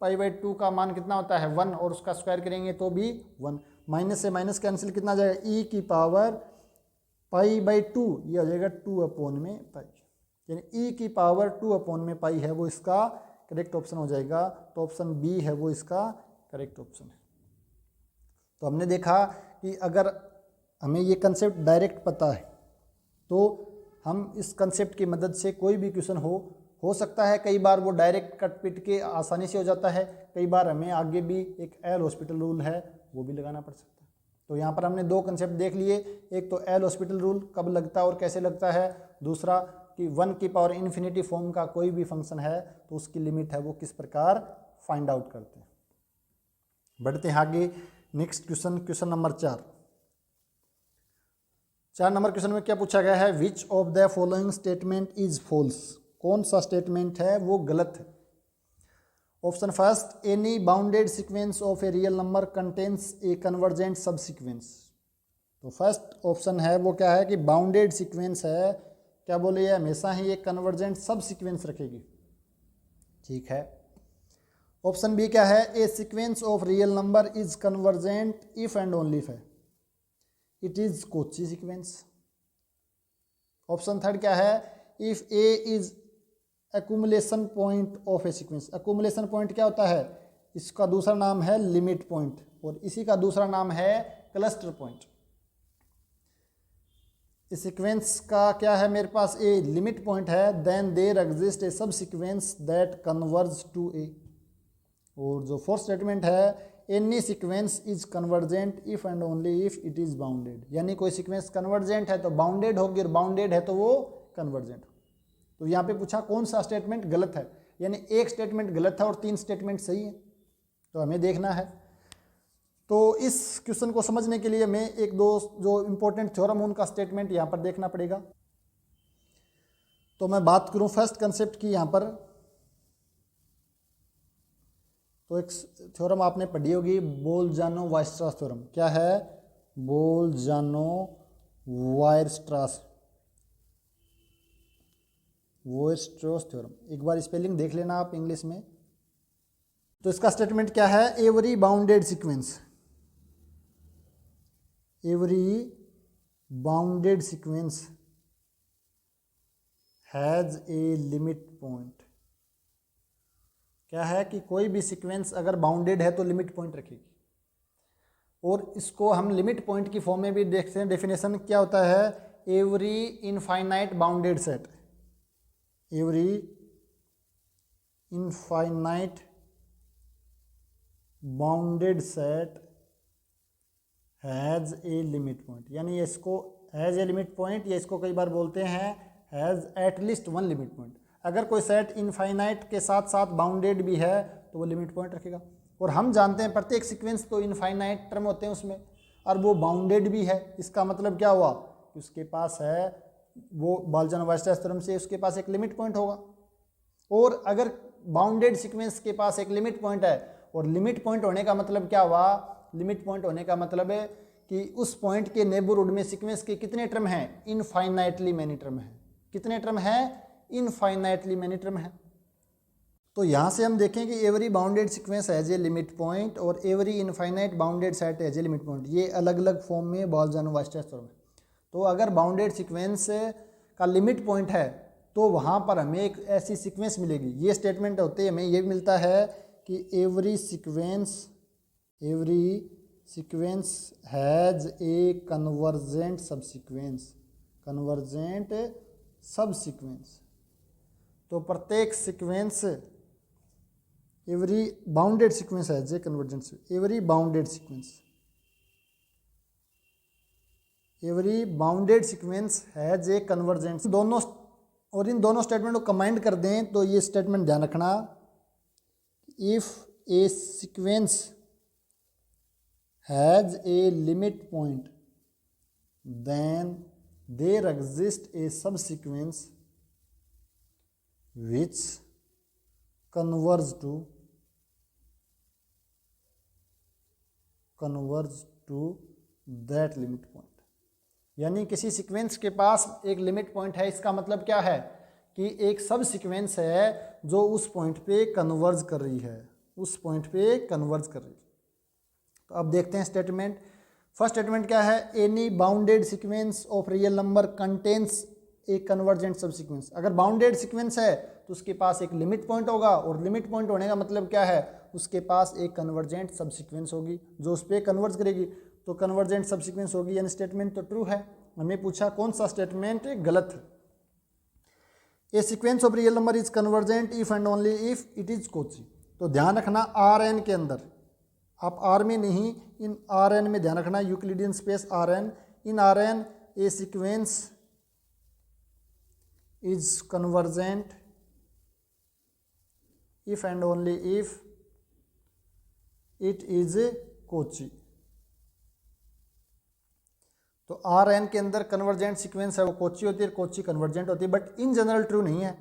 पाई बाई 2 का मान कितना होता है 1, और उसका स्क्वायर करेंगे तो भी 1, माइनस से माइनस कैंसिल कितना आ जाएगा, e की पावर पाई बाई 2, ये आ जाएगा 2 अपॉन में पाई, यानी e की पावर 2 अपॉन में पाई है वो इसका करेक्ट ऑप्शन हो जाएगा। तो ऑप्शन बी है वो इसका करेक्ट ऑप्शन है। तो हमने देखा कि अगर हमें ये कंसेप्ट डायरेक्ट पता है तो हम इस कंसेप्ट की मदद से कोई भी क्वेश्चन हो सकता है, कई बार वो डायरेक्ट कट पिट के आसानी से हो जाता है, कई बार हमें आगे भी एक एल हॉस्पिटल रूल है वो भी लगाना पड़ सकता है। तो यहाँ पर हमने दो कंसेप्ट देख लिए, एक तो एल हॉस्पिटल रूल कब लगता है और कैसे लगता है, दूसरा कि 1 की पावर इन्फिनिटी फॉर्म का कोई भी फंक्शन है तो उसकी लिमिट है वो किस प्रकार फाइंड आउट करते हैं। बढ़ते हैं आगे, next question, question number 4 number question में क्या पूछा गया है, which of the following statement is false, कौन सा स्टेटमेंट है वो गलत है। Option first, any bounded sequence of a real number contains a convergent subsequence. तो फर्स्ट ऑप्शन है वो क्या है कि बाउंडेड सीक्वेंस है, क्या बोले, हमेशा ही एक कन्वर्जेंट सब सीक्वेंस रखेगी, ठीक है। ऑप्शन बी क्या है, a sequence of real number is convergent if and only if है, it is Cauchy sequence. Option third क्या है, if a is accumulation point of a sequence. Accumulation point क्या होता है, इसका दूसरा नाम है लिमिट पॉइंट और इसी का दूसरा नाम है क्लस्टर पॉइंट। इस सीक्वेंस का क्या है मेरे पास, ए लिमिट पॉइंट है, then there exist a sub sequence that converge to ए। और जो फोर्थ स्टेटमेंट है, any sequence is convergent if and only if it is bounded, यानी कोई सीक्वेंस कन्वर्जेंट है तो बाउंडेड होगी और बाउंडेड है तो वो कन्वर्जेंट। तो यहाँ पे पूछा कौन सा स्टेटमेंट गलत है, यानी एक स्टेटमेंट गलत है और 3 स्टेटमेंट सही है, तो हमें देखना है। तो इस क्वेश्चन को समझने के लिए हमें एक दो जो इंपॉर्टेंट थ्योरम उनका स्टेटमेंट यहाँ पर देखना पड़ेगा। तो मैं बात करूँ फर्स्ट कंसेप्ट की यहाँ पर, तो एक थ्योरम आपने पढ़ी होगी, बोल्जानो-वायरस्ट्रास थ्योरम। क्या है, बोल्जानो-वायरस्ट्रास थ्योरम। एक बार स्पेलिंग देख लेना आप इंग्लिश में। तो इसका स्टेटमेंट क्या है, every bounded sequence, every bounded sequence has a limit point. क्या है कि कोई भी सीक्वेंस अगर बाउंडेड है तो लिमिट पॉइंट रखेगी। और इसको हम लिमिट पॉइंट की फॉर्म में भी देखते हैं। डेफिनेशन क्या होता है, every infinite bounded set, every infinite bounded set has a limit point, यानी इसको हैज़ ए लिमिट पॉइंट या इसको कई बार बोलते हैं has eight least one limit point. अगर कोई सेट इनफाइनाइट के साथ साथ बाउंडेड भी है तो वो लिमिट पॉइंट रखेगा। और हम जानते हैं प्रत्येक सीक्वेंस तो इनफाइनाइट टर्म होते हैं उसमें, और वो बाउंडेड भी है। इसका मतलब क्या हुआ कि उसके पास है वो बाल्जन-वायस्टाइस थ्योरम से उसके पास एक लिमिट पॉइंट होगा। और अगर बाउंडेड सीक्वेंस के पास एक लिमिट पॉइंट है, और लिमिट पॉइंट होने का मतलब क्या हुआ, लिमिट पॉइंट होने का मतलब है कि उस पॉइंट के नेबरहुड में सीक्वेंस के कितने टर्म हैं, इनफाइनाइटली मैनी टर्म है। कितने टर्म है, इनफाइनाइटली मैनी टर्म है। तो यहाँ से हम देखें कि every bounded sequence has a limit point और every infinite bounded set has a limit point, ये अलग अलग फॉर्म में बाल्जन-वायस्टाइस थ्योरम है। तो अगर बाउंडेड सीक्वेंस का लिमिट पॉइंट है तो वहाँ पर हमें एक ऐसी सीक्वेंस मिलेगी। ये स्टेटमेंट होते ही हमें ये मिलता है कि every sequence has A convergent subsequence. तो प्रत्येक sequence, every bounded sequence has A convergent, every bounded sequence has A convergent. दोनों, और इन दोनों स्टेटमेंट को कंबाइंड कर दें तो ये स्टेटमेंट ध्यान रखना, if a sequence has a limit point then there exist a sub sequence which converge to that limit point। यानी किसी सीक्वेंस के पास एक लिमिट पॉइंट है, इसका मतलब क्या है कि एक सब सीक्वेंस है जो उस पॉइंट पे कन्वर्ज कर रही है, तो अब देखते हैं स्टेटमेंट। फर्स्ट स्टेटमेंट क्या है, any bounded sequence of real number contains एक कन्वर्जेंट सब सीक्वेंस। अगर बाउंडेड सीक्वेंस है तो उसके पास एक लिमिट पॉइंट होगा, और लिमिट पॉइंट होने का मतलब क्या है, उसके पास एक कन्वर्जेंट सब सीक्वेंस होगी जो उस पर कन्वर्ज करेगी। तो कन्वर्जेंट सब सीक्वेंस होगी, यानी स्टेटमेंट तो ट्रू है। हमें पूछा कौन सा स्टेटमेंट गलत है। A sequence of real number is convergent if and only if it is Cauchy. तो ध्यान रखना आर एन के अंदर, आप आर में नहीं, इन आर एन में ध्यान रखना, Euclidean space R n, in R n a sequence is convergent if and only if it is Cauchy। तो आर एन के अंदर कन्वर्जेंट सीक्वेंस है वो कोची होती है, कोची कन्वर्जेंट होती है, बट इन जनरल ट्रू नहीं है।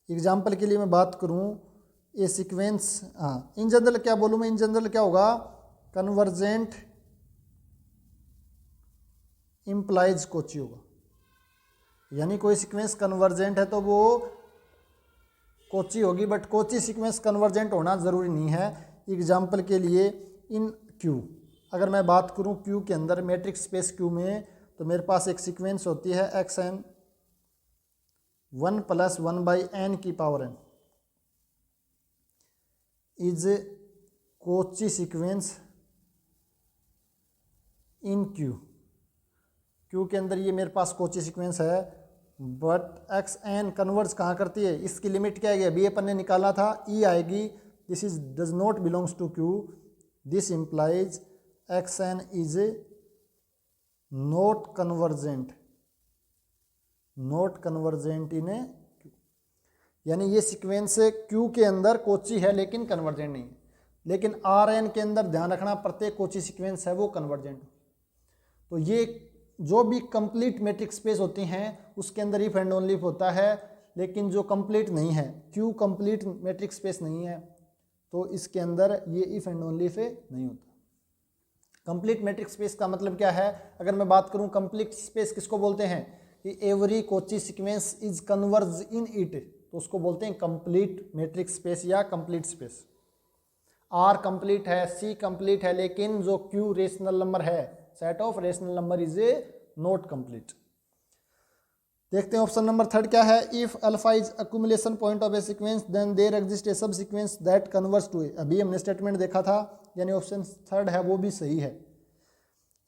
एग्जाम्पल के लिए मैं बात करूं, ये सीक्वेंस, हाँ इन जनरल क्या बोलूं मैं, इन जनरल क्या होगा, कन्वर्जेंट इम्प्लाइज कोची होगा। यानी कोई सीक्वेंस कन्वर्जेंट है तो वो कोची होगी, बट कोची सीक्वेंस कन्वर्जेंट होना ज़रूरी नहीं है। एग्जाम्पल के लिए इन क्यू, अगर मैं बात करूं क्यू के अंदर मैट्रिक्स स्पेस क्यू में, तो मेरे पास एक सीक्वेंस होती है एक्स एन 1 + 1/n की power n is Cauchy sequence in Q. Q के अंदर ये मेरे पास कोची सीक्वेंस है, बट एक्स एन कन्वर्ज कहाँ करती है, इसकी लिमिट क्या है, बी अपन ने निकाला था, ई आएगी। This is does not belongs to Q, this implies x n is not convergent in a Q. यानी ये सीक्वेंस क्यू के अंदर कोची है लेकिन कन्वर्जेंट नहीं है। लेकिन आर एन के अंदर ध्यान रखना प्रत्येक कोची सीक्वेंस है वो कन्वर्जेंट। तो ये जो भी कंप्लीट मैट्रिक्स स्पेस होती हैं उसके अंदर इफ एंड ओनली होता है, लेकिन जो कंप्लीट नहीं है, क्यू कंप्लीट मैट्रिक्स स्पेस नहीं है, तो इसके अंदर ये इफ एंड ओनली पे नहीं होता। कंप्लीट मैट्रिक्स स्पेस का मतलब क्या है, अगर मैं बात करूं कंप्लीट स्पेस किसको बोलते हैं, कि every Cauchy sequence is converge in it, तो उसको बोलते हैं कंप्लीट मैट्रिक्स स्पेस या कंप्लीट स्पेस। आर कंप्लीट है, सी कंप्लीट है, लेकिन जो क्यू रेशनल नंबर है, set of rational number is a not complete. देखते हैं ऑप्शन नंबर थर्ड क्या है। If alpha is accumulation point of a sequence then there exist a sub sequence that converse to a. अभी हमने statement देखा था, यानी ऑप्शन थर्ड है वो भी सही है।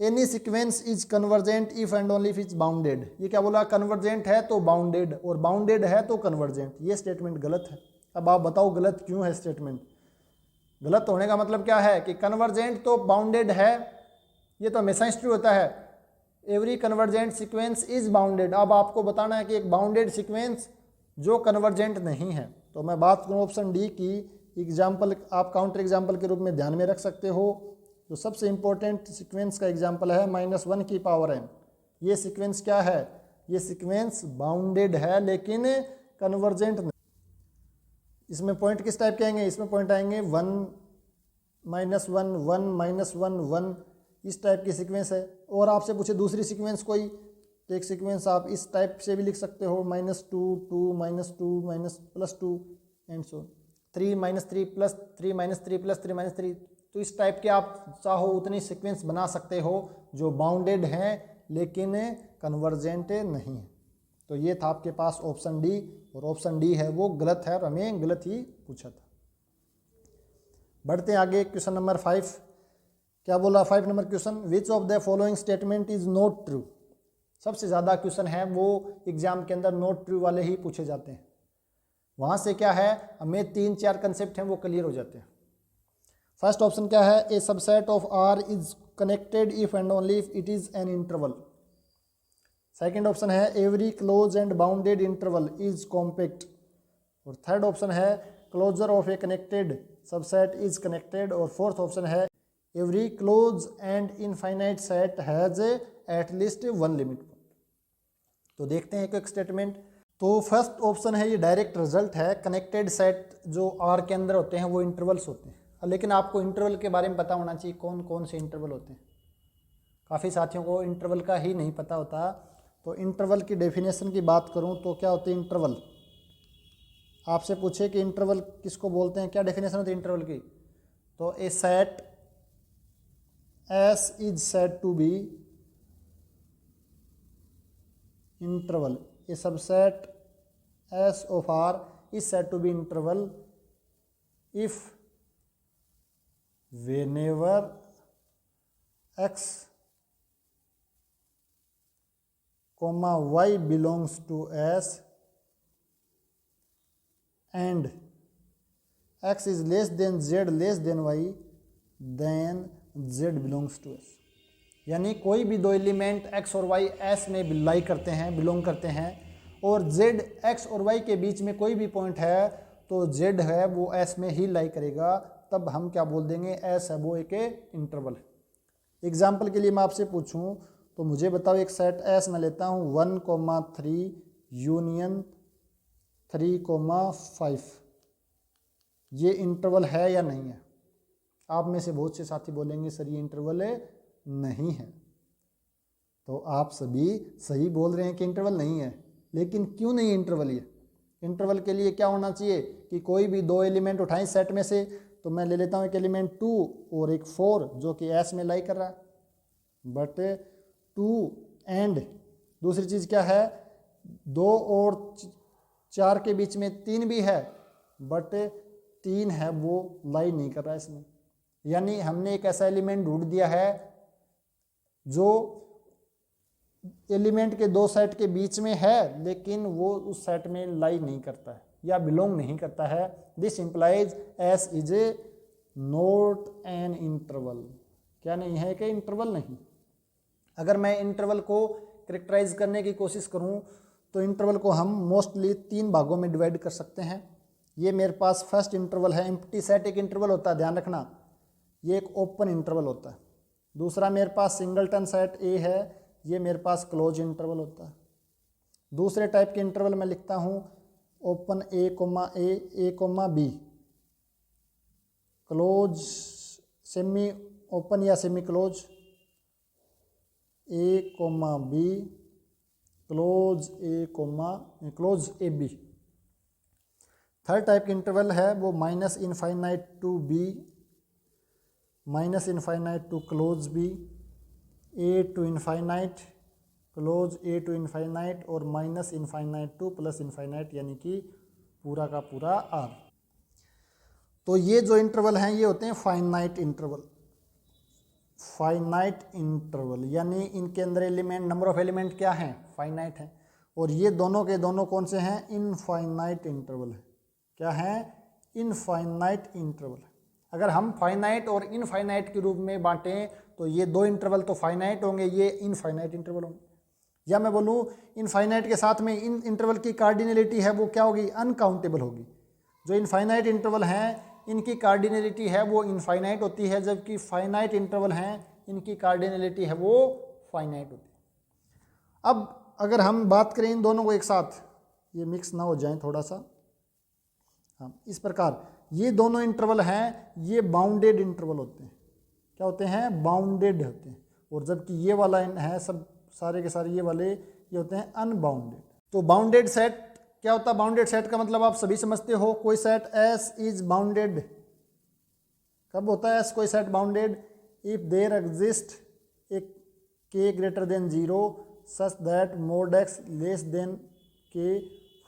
Any sequence is convergent if and only if is bounded. ये क्या बोला, कन्वर्जेंट है तो बाउंडेड, और बाउंडेड है तो कन्वर्जेंट। ये स्टेटमेंट गलत है। अब आप बताओ गलत क्यों है स्टेटमेंट। गलत होने का मतलब क्या है कि कन्वर्जेंट तो बाउंडेड है, ये तो हमेशा ट्रू होता है। Every convergent sequence is bounded. अब आपको बताना है कि एक बाउंडेड सीक्वेंस जो कन्वर्जेंट नहीं है। तो मैं बात करूँ ऑप्शन डी की, एग्जाम्पल आप काउंटर एग्जाम्पल के रूप में ध्यान में रख सकते हो। जो सबसे इंपॉर्टेंट सीक्वेंस का एग्जाम्पल है -1 की पावर n। ये सीक्वेंस क्या है, ये सीक्वेंस बाउंडेड है लेकिन कन्वर्जेंट नहीं। इसमें पॉइंट किस टाइप के आएंगे, इसमें पॉइंट आएंगे 1 -1 1 -1 1, इस टाइप की सीक्वेंस है। और आपसे पूछे दूसरी सीक्वेंस कोई, तो एक सीक्वेंस आप इस टाइप से भी लिख सकते हो, -2 2 -2 +2 एंड सो 3 -3 +3 -3 +3 -3। तो इस टाइप के आप चाहो उतनी सीक्वेंस बना सकते हो जो बाउंडेड हैं लेकिन कन्वर्जेंट नहीं है। तो ये था आपके पास ऑप्शन डी, और ऑप्शन डी है वो गलत है और हमें गलत ही पूछा था। बढ़ते आगे, क्वेश्चन नंबर 5 क्या बोला। 5 number question, which of the following statement is not true. सबसे ज़्यादा क्वेश्चन है वो एग्जाम के अंदर नॉट ट्रू वाले ही पूछे जाते हैं। वहाँ से क्या है, हमें 3-4 कंसेप्ट हैं वो क्लियर हो जाते हैं। फर्स्ट ऑप्शन क्या है, a subset of R is connected if and only if it is an interval. Second option है every close and bounded interval is compact. और थर्ड ऑप्शन है closure of a connected subset is connected. और fourth option है every close and infinite set has at least one limit. तो देखते हैं एक statement. तो फर्स्ट ऑप्शन है, ये डायरेक्ट रिजल्ट है। कनेक्टेड सेट जो आर के अंदर होते हैं वो इंटरवल्स होते हैं, लेकिन आपको इंटरवल के बारे में पता होना चाहिए कौन कौन से इंटरवल होते हैं। काफ़ी साथियों को इंटरवल का ही नहीं पता होता। तो इंटरवल की डेफिनेशन की बात करूं तो क्या होती है इंटरवल। आपसे पूछे कि इंटरवल किसको बोलते हैं, क्या डेफिनेशन होती है इंटरवल की, तो a set S is said to be interval. A subset S of R is said to be interval if whenever x, y belongs to S and x is less than z less than y, then z belongs to S। यानी कोई भी दो element x और y S में लाई करते हैं, belong करते हैं, और z x और y के बीच में कोई भी पॉइंट है तो z है वो S में ही लाई करेगा, तब हम क्या बोल देंगे, एस है वो एक इंटरवल है। एग्जाम्पल के लिए मैं आपसे पूछूं तो मुझे बताओ एक सेट एस मैं लेता हूं 1,3 यूनियन 3,5, ये इंटरवल है या नहीं है। आप में से बहुत से साथी बोलेंगे सर ये इंटरवल नहीं है। तो आप सभी सही बोल रहे हैं कि इंटरवल नहीं है, लेकिन क्यों नहीं इंटरवल। ये इंटरवल के लिए क्या होना चाहिए कि कोई भी दो एलिमेंट उठाएं सेट में से, तो मैं ले लेता हूँ एक एलिमेंट 2 और एक 4 जो कि एस में लाई कर रहा है, बट 2 एंड दूसरी चीज़ क्या है, 2 और 4 के बीच में 3 भी है, बट 3 है वो लाई नहीं कर रहा है इसमें। यानी हमने एक ऐसा एलिमेंट ढूंढ दिया है जो एलिमेंट के दो सेट के बीच में है लेकिन वो उस सेट में लाई नहीं करता है या बिलोंग नहीं करता है। This implies S is a not an interval. क्या नहीं है कि इंटरवल नहीं। अगर मैं इंटरवल को करेक्टराइज करने की कोशिश करूं तो इंटरवल को हम मोस्टली 3 भागों में डिवाइड कर सकते हैं। ये मेरे पास फर्स्ट इंटरवल है, एम्प्टी सेट एक इंटरवल होता है, ध्यान रखना, ये एक ओपन इंटरवल होता है। दूसरा मेरे पास सिंगलटन सेट ए है, ये मेरे पास क्लोज इंटरवल होता है। दूसरे टाइप के इंटरवल मैं लिखता हूँ open a comma b, close semi open या semi close a comma b, close a b. Third type की इंटरवल है वो -infinite to b, -infinite to close b, a to infinite close a to infinite और minus infinite to plus infinite, यानी कि पूरा का पूरा आर। तो ये जो इंटरवल हैं ये होते हैं फाइनाइट इंटरवल। फाइनाइट इंटरवल यानी इनके अंदर एलिमेंट, नंबर ऑफ एलिमेंट क्या हैं, फाइनाइट हैं। और ये दोनों के दोनों कौन से हैं, इनफाइनाइट इंटरवल है। क्या है, इनफाइनाइट इंटरवल। अगर हम फाइनाइट और इनफाइनाइट के रूप में बांटें तो ये दो इंटरवल तो फाइनाइट होंगे, ये इनफाइनाइट इंटरवल होंगे। या मैं बोलूँ इनफाइनाइट के साथ में इन इंटरवल की कार्डिनलिटी है वो क्या होगी, अनकाउंटेबल होगी। जो इनफाइनाइट इंटरवल हैं इनकी कार्डिनलिटी है वो इनफाइनाइट होती है, जबकि फाइनाइट इंटरवल हैं इनकी कार्डिनलिटी है वो फाइनाइट होती है। अब अगर हम बात करें इन दोनों को एक साथ, ये मिक्स ना हो जाए थोड़ा सा, हाँ इस प्रकार ये दोनों इंटरवल हैं ये बाउंडेड इंटरवल होते हैं। क्या होते हैं, बाउंडेड होते हैं। और जबकि ये वाला है सब सारे के सारे ये वाले ये होते हैं अनबाउंडेड। तो बाउंडेड सेट क्या होता है, बाउंडेड सेट का मतलब आप सभी समझते हो, कोई सेट एस इज बाउंडेड। कब होता है एस कोई set bounded, if there exist a K greater than 0 such that mod x less than K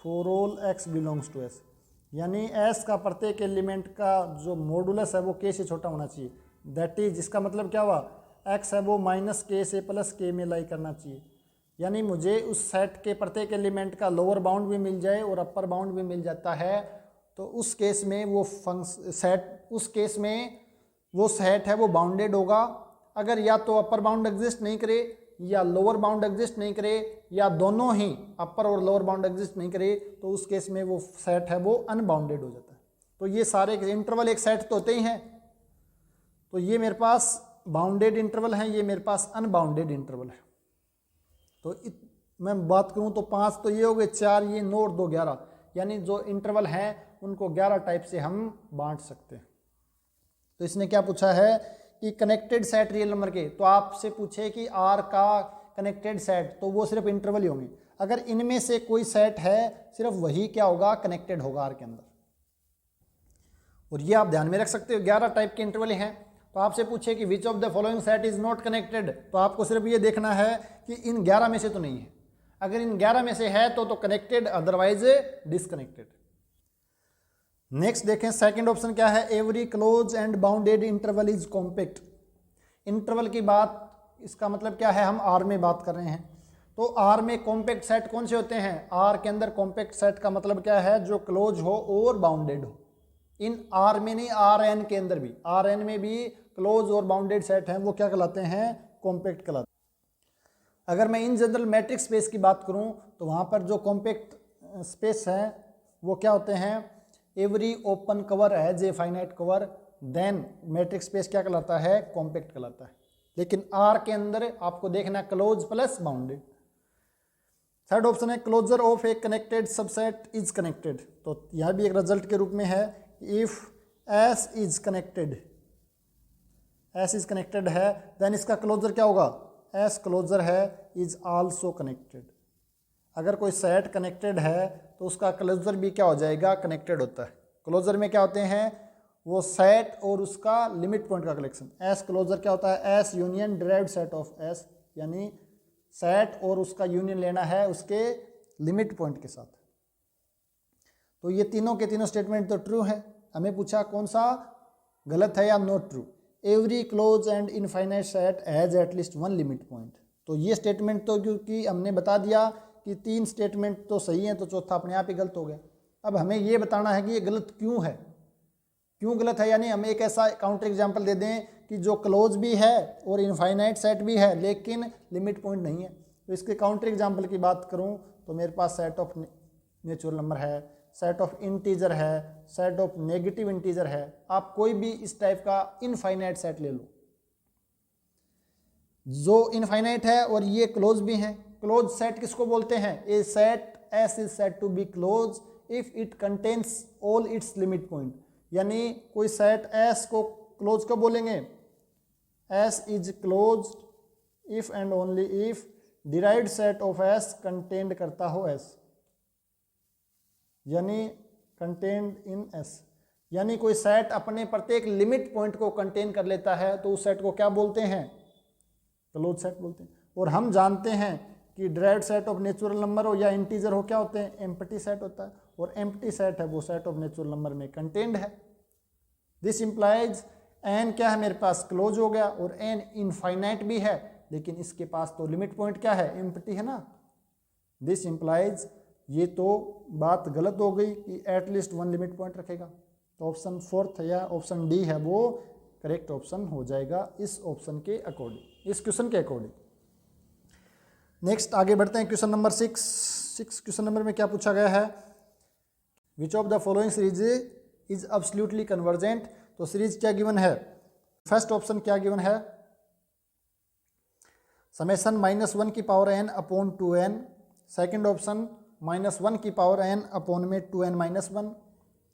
for all x belongs to S. यानी एस का प्रत्येक एलिमेंट का जो मॉडुलस है वो के से छोटा होना चाहिए। दैट इज, जिसका मतलब क्या हुआ, एक्स है वो माइनस के से प्लस के में लाई करना चाहिए। यानी मुझे उस सेट के प्रत्येक एलिमेंट का लोअर बाउंड भी मिल जाए और अपर बाउंड भी मिल जाता है, तो उस केस में वो उस केस में वो सेट है वो बाउंडेड होगा। अगर या तो अपर बाउंड एग्जिस्ट नहीं करे या लोअर बाउंड एग्जिस्ट नहीं करे या दोनों ही अपर और लोअर बाउंड एग्जिस्ट नहीं करे, तो उस केस में वो सेट है वो अनबाउंडेड हो जाता है। तो ये सारे इंटरवल एक सेट तो होते ही हैं। तो ये मेरे पास बाउंडेड इंटरवल है, ये मेरे पास अनबाउंडेड इंटरवल है। तो मैं बात करूं तो 5 तो ये हो गए, 4 ये 9 और 2 11, यानी जो इंटरवल हैं उनको 11 टाइप से हम बांट सकते हैं। तो इसने क्या पूछा है कि कनेक्टेड सेट रियल नंबर के, तो आपसे पूछे कि आर का कनेक्टेड सेट, तो वो सिर्फ इंटरवल ही होंगे। अगर इनमें से कोई सेट है सिर्फ वही क्या होगा, कनेक्टेड होगा आर के अंदर। और ये आप ध्यान में रख सकते हो 11 टाइप के इंटरवल हैं। तो आपसे पूछे कि विच of the following set is not connected, तो आपको सिर्फ ये देखना है कि इन 11 में से तो नहीं है। अगर इन 11 में से है तो कनेक्टेड, अदरवाइज डिसकनेक्टेड। नेक्स्ट देखें सेकंड ऑप्शन क्या है, every close and bounded interval is compact. Interval की बात, इसका मतलब क्या है, हम आर में बात कर रहे हैं। तो आर में कॉम्पैक्ट सेट कौन से होते हैं, आर के अंदर कॉम्पैक्ट सेट का मतलब क्या है, जो क्लोज हो और बाउंडेड हो। इन आर में नहीं, आर एन के अंदर भी, आर एन में भी क्लोज और बाउंडेड सेट हैं वो क्या कहलाते हैं, कॉम्पैक्ट कहलाते हैं। अगर मैं इन जनरल मैट्रिक्स स्पेस की बात करूं तो वहां पर जो कॉम्पैक्ट स्पेस है वो क्या होते हैं, एवरी ओपन कवर है जे finite cover, then matrix space क्या कहलाता है, कॉम्पैक्ट कहलाता है। लेकिन आर के अंदर आपको देखना close plus bounded. Third option है closure of a connected subset is connected. तो यह भी एक रिजल्ट के रूप में है, if S is connected, S is connected है, देन इसका क्लोजर क्या होगा, एस क्लोजर है इज आल्सो कनेक्टेड। अगर कोई सेट कनेक्टेड है तो उसका क्लोजर भी क्या हो जाएगा, कनेक्टेड होता है। क्लोजर में क्या होते हैं, वो सेट और उसका लिमिट पॉइंट का कलेक्शन। एस क्लोजर क्या होता है, S union derived set of S, यानी सेट और उसका यूनियन लेना है उसके लिमिट पॉइंट के साथ। तो ये तीनों के तीनों स्टेटमेंट तो ट्रू है। हमें पूछा कौन सा गलत है या not true. Every close and infinite set has at least one limit point. तो ये स्टेटमेंट तो क्योंकि हमने बता दिया कि 3 स्टेटमेंट तो सही हैं, तो चौथा अपने आप ही गलत हो गया। अब हमें ये बताना है कि ये गलत क्यों है, क्यों गलत है, यानी हम एक ऐसा काउंटर एग्जाम्पल दे दें कि जो क्लोज भी है और इनफाइनाइट सेट भी है लेकिन लिमिट पॉइंट नहीं है। तो इसके काउंटर एग्जाम्पल की बात करूं तो मेरे पास सेट ऑफ नेचुरल नंबर है, सेट ऑफ इंटीजर है, सेट ऑफ नेगेटिव इंटीजर है। आप कोई भी इस टाइप का इनफाइनाइट सेट ले लो जो इनफाइनाइट है और ये क्लोज भी है। क्लोज सेट किसको बोलते हैं, a set S is said to be close if it contains all its limit point. यानी कोई सेट एस को क्लोज कब बोलेंगे, S is close if and only if derived set of S contained करता हो एस, यानी contained in S. यानी कोई सेट अपने प्रत्येक लिमिट पॉइंट को कंटेन कर लेता है तो उस सेट को क्या बोलते हैं, क्लोज सेट बोलते हैं। और हम जानते हैं कि derived set of natural number हो या इंटीजर हो, क्या होते हैं, एम्प्टी सेट होता है, और एम्प्टी सेट है वो सेट ऑफ नेचुरल नंबर में कंटेन्ड है। दिस इंप्लाइज एन क्या है मेरे पास, क्लोज हो गया, और एन इनफाइनाइट भी है, लेकिन इसके पास तो लिमिट पॉइंट क्या है, एम्प्टी है ना। दिस इंप्लाइज, ये तो बात गलत हो गई कि एटलीस्ट वन लिमिट पॉइंट रखेगा, तो ऑप्शन फोर्थ या ऑप्शन डी है वो करेक्ट ऑप्शन हो जाएगा इस ऑप्शन के अकॉर्डिंग, इस क्वेश्चन के अकॉर्डिंग। नेक्स्ट आगे बढ़ते हैं, क्वेश्चन नंबर 6 क्वेश्चन नंबर में क्या पूछा गया है, which of the following series is absolutely convergent. तो सीरीज क्या गिवन है, फर्स्ट ऑप्शन क्या गिवन है, समेशन -1 की power n upon 2n, second option -1 की पावर n अपॉन में 2n - 1,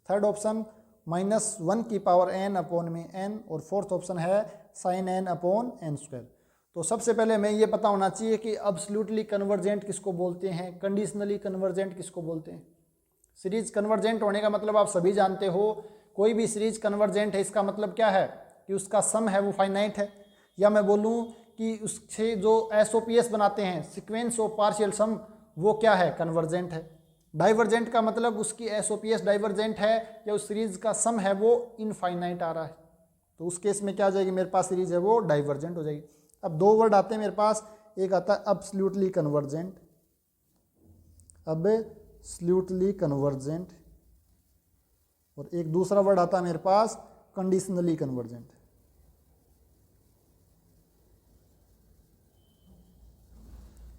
थर्ड ऑप्शन -1 की पावर n अपॉन में n, और फोर्थ ऑप्शन है sin n अपॉन n²। तो सबसे पहले हमें ये पता होना चाहिए कि एब्सोल्युटली कन्वर्जेंट किसको बोलते हैं, कंडीशनली कन्वर्जेंट किसको बोलते हैं। सीरीज कन्वर्जेंट होने का मतलब आप सभी जानते हो, कोई भी सीरीज कन्वर्जेंट है इसका मतलब क्या है कि उसका सम है वो फाइनाइट है, या मैं बोलूँ कि उससे जो SOPS बनाते हैं, सीक्वेंस ऑफ पार्शियल सम, वो क्या है, कन्वर्जेंट है। डाइवर्जेंट का मतलब उसकी SOPS डाइवर्जेंट है या उस सीरीज का सम है वो इनफाइनाइट आ रहा है, तो उस केस में क्या आ जाएगी मेरे पास, सीरीज है वो डाइवर्जेंट हो जाएगी। अब दो वर्ड आते हैं मेरे पास, एक आता है एब्सोल्युटली कन्वर्जेंट, एब्सोल्युटली कन्वर्जेंट, और एक दूसरा वर्ड आता है मेरे पास कंडीशनली कन्वर्जेंट।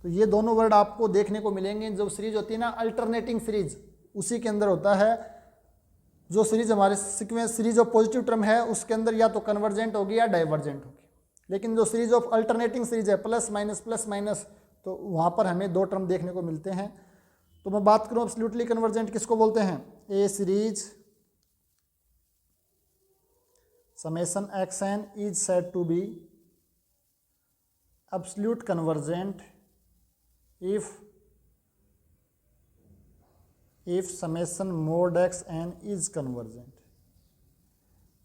तो ये दोनों वर्ड आपको देखने को मिलेंगे जो सीरीज होती है ना अल्टरनेटिंग सीरीज, उसी के अंदर होता है। जो सीरीज हमारे sequence series of positive term है उसके अंदर या तो कन्वर्जेंट होगी या डाइवर्जेंट होगी, लेकिन जो सीरीज ऑफ अल्टरनेटिंग सीरीज है प्लस माइनस, तो वहाँ पर हमें दो टर्म देखने को मिलते हैं। तो मैं बात करूँ एब्सोल्युटली कन्वर्जेंट किसको बोलते हैं, a series summation xn is said to be absolute convergent if summation mod xn is convergent।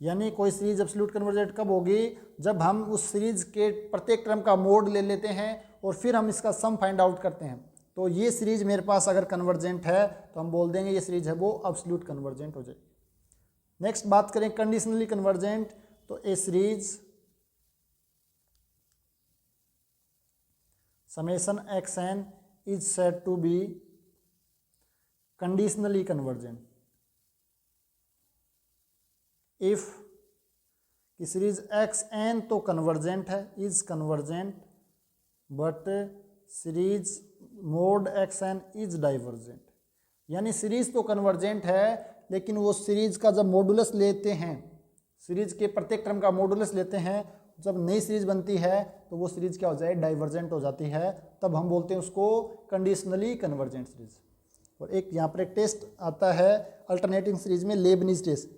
यानी कोई सीरीज एब्सोल्यूट कन्वर्जेंट कब होगी, जब हम उस सीरीज के प्रत्येक टर्म का मोड ले लेते हैं और फिर हम इसका सम फाइंड आउट करते हैं। तो ये सीरीज मेरे पास अगर कन्वर्जेंट है तो हम बोल देंगे ये सीरीज है वो एब्सोल्यूट कन्वर्जेंट हो जाएगी। नेक्स्ट बात करें कंडीशनली कन्वर्जेंट, तो a series summation xn is said to be conditionally convergent if की सीरीज xn तो कन्वर्जेंट है, is convergent, but series mod xn is divergent. यानी सीरीज तो कन्वर्जेंट है लेकिन वो सीरीज का जब मॉडुलस लेते हैं, सीरीज के प्रत्येक टर्म का मॉडुलस लेते हैं, जब नई सीरीज बनती है तो वो सीरीज क्या हो जाए, डाइवर्जेंट हो जाती है, तब हम बोलते हैं उसको कंडीशनली कन्वर्जेंट सीरीज। और एक यहाँ पर एक टेस्ट आता है अल्टरनेटिंग सीरीज में, लेबनीज टेस्ट,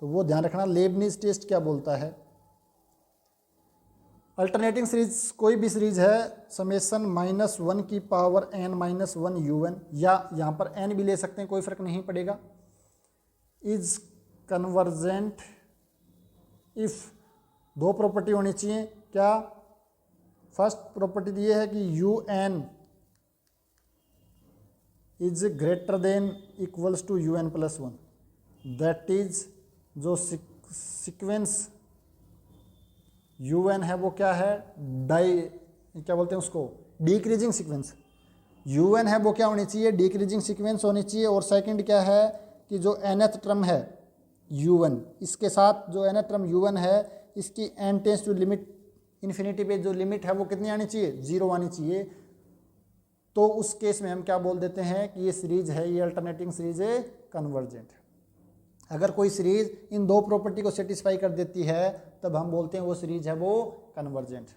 तो वो ध्यान रखना लेबनीज टेस्ट क्या बोलता है। अल्टरनेटिंग सीरीज कोई भी सीरीज है समेशन -1 की पावर n - 1 un, या यहाँ पर n भी ले सकते हैं, कोई फर्क नहीं पड़ेगा, इज कन्वर्जेंट इफ दो प्रॉपर्टी होनी चाहिए। क्या, फर्स्ट प्रॉपर्टी ये है कि un is greater than equals to un + 1, that is जो सीक्वेंस un है वो क्या है, क्या बोलते हैं उसको, डिक्रीजिंग सीक्वेंस। un है वो क्या होनी चाहिए, डिक्रीजिंग सीक्वेंस होनी चाहिए। और सेकंड क्या है कि जो nth टर्म है un, इसके साथ जो nth टर्म un है इसकी n tends to limit infinity पे जो लिमिट है वो कितनी आनी चाहिए, 0 आनी चाहिए। तो उस केस में हम क्या बोल देते हैं कि ये सीरीज है, ये अल्टरनेटिंग सीरीज है, कन्वर्जेंट है। अगर कोई सीरीज इन दो प्रॉपर्टी को सेटिस्फाई कर देती है तब हम बोलते हैं वो सीरीज है वो कन्वर्जेंट।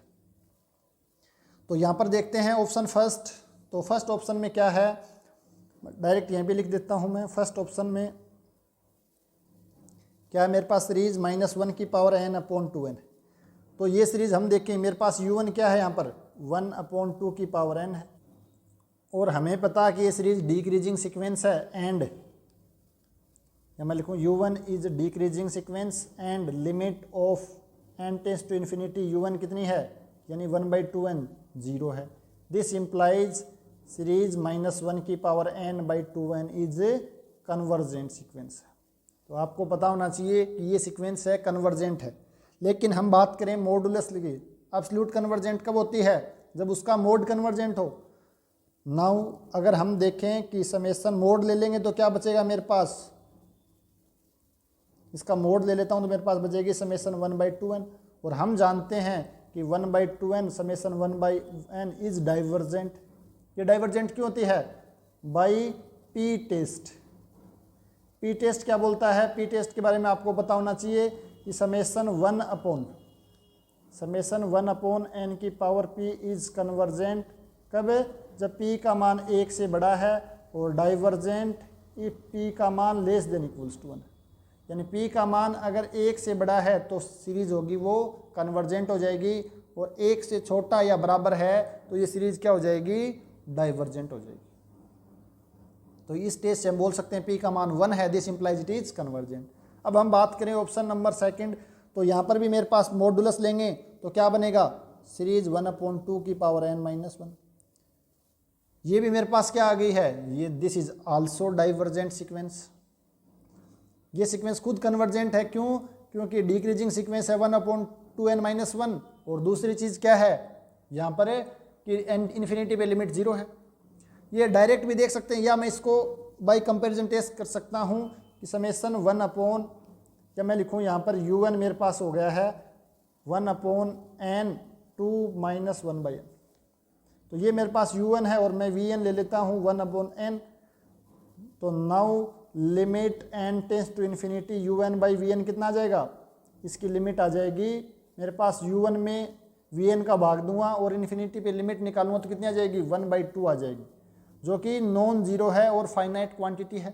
तो यहाँ पर देखते हैं ऑप्शन फर्स्ट। तो फर्स्ट ऑप्शन में क्या है, डायरेक्ट यहाँ पे लिख देता हूँ मैं। फर्स्ट ऑप्शन में क्या है मेरे पास, सीरीज -1 की पावर n अपॉन 2n। तो ये सीरीज हम देखें, मेरे पास u1 क्या है यहाँ पर, 1/2 की पावर n है, और हमें पता है कि ये सीरीज डिक्रीजिंग सीक्वेंस है, एंड या मैं लिखूँ u1 is decreasing sequence and limit of n tends to infinity u1 कितनी है, यानी 1/2n 0 है। दिस इम्प्लाइज सीरीज -1 की power n/2n is a convergent sequence. तो आपको पता होना चाहिए कि ये सीक्वेंस है कन्वर्जेंट है। लेकिन हम बात करें मॉडुलस की, एब्सोल्यूट कन्वर्जेंट कब होती है? जब उसका मोड कन्वर्जेंट हो। नाउ अगर हम देखें कि समेसन मोड ले लेंगे तो क्या बचेगा मेरे पास, इसका मोड ले लेता हूं तो मेरे पास बचेगी समेसन 1/2n, और हम जानते हैं कि 1/2n summation 1/n is divergent. ये डाइवर्जेंट क्यों होती है? By P test. P test क्या बोलता है? पी टेस्ट के बारे में आपको पता होना चाहिए कि समेसन 1/n की पावर p इज कन्वर्जेंट कब? जब p का मान 1 से बड़ा है, और डाइवर्जेंट इफ p का मान लेस देन इक्वल्स टू 1। यानी p का मान अगर 1 से बड़ा है तो सीरीज होगी वो कन्वर्जेंट हो जाएगी, और 1 से छोटा या बराबर है तो ये सीरीज क्या हो जाएगी? डाइवर्जेंट हो जाएगी। तो इस टेस्ट से हम बोल सकते हैं p का मान 1 है, this implies it is convergent. अब हम बात करें ऑप्शन नंबर सेकंड, तो यहाँ पर भी मेरे पास मॉडुलस लेंगे तो क्या बनेगा? सीरीज 1/2 की पावर n-1। ये भी मेरे पास क्या आ गई है? ये this is also divergent sequence. ये सीक्वेंस खुद कन्वर्जेंट है, क्यों? क्योंकि डिक्रीजिंग सीक्वेंस है 1/2n-1, और दूसरी चीज़ क्या है यहाँ पर है कि इन्फिनिटी पे लिमिट 0 है। ये डायरेक्ट भी देख सकते हैं, या मैं इसको बाय कंपैरिजन टेस्ट कर सकता हूँ कि समेसन 1/, जब मैं लिखूँ यहाँ पर un मेरे पास हो गया है 1/n(2 - 1/n), तो ये मेरे पास un है और मैं vn ले लेता हूँ 1/n। तो now limit n tends to infinity un/vn कितना आ जाएगा? इसकी लिमिट आ जाएगी मेरे पास un में vn का भाग दूंगा और इन्फिनिटी पे लिमिट निकालूंगा तो कितनी आ जाएगी? 1/2 आ जाएगी, जो कि नॉन जीरो है और फाइनाइट क्वांटिटी है।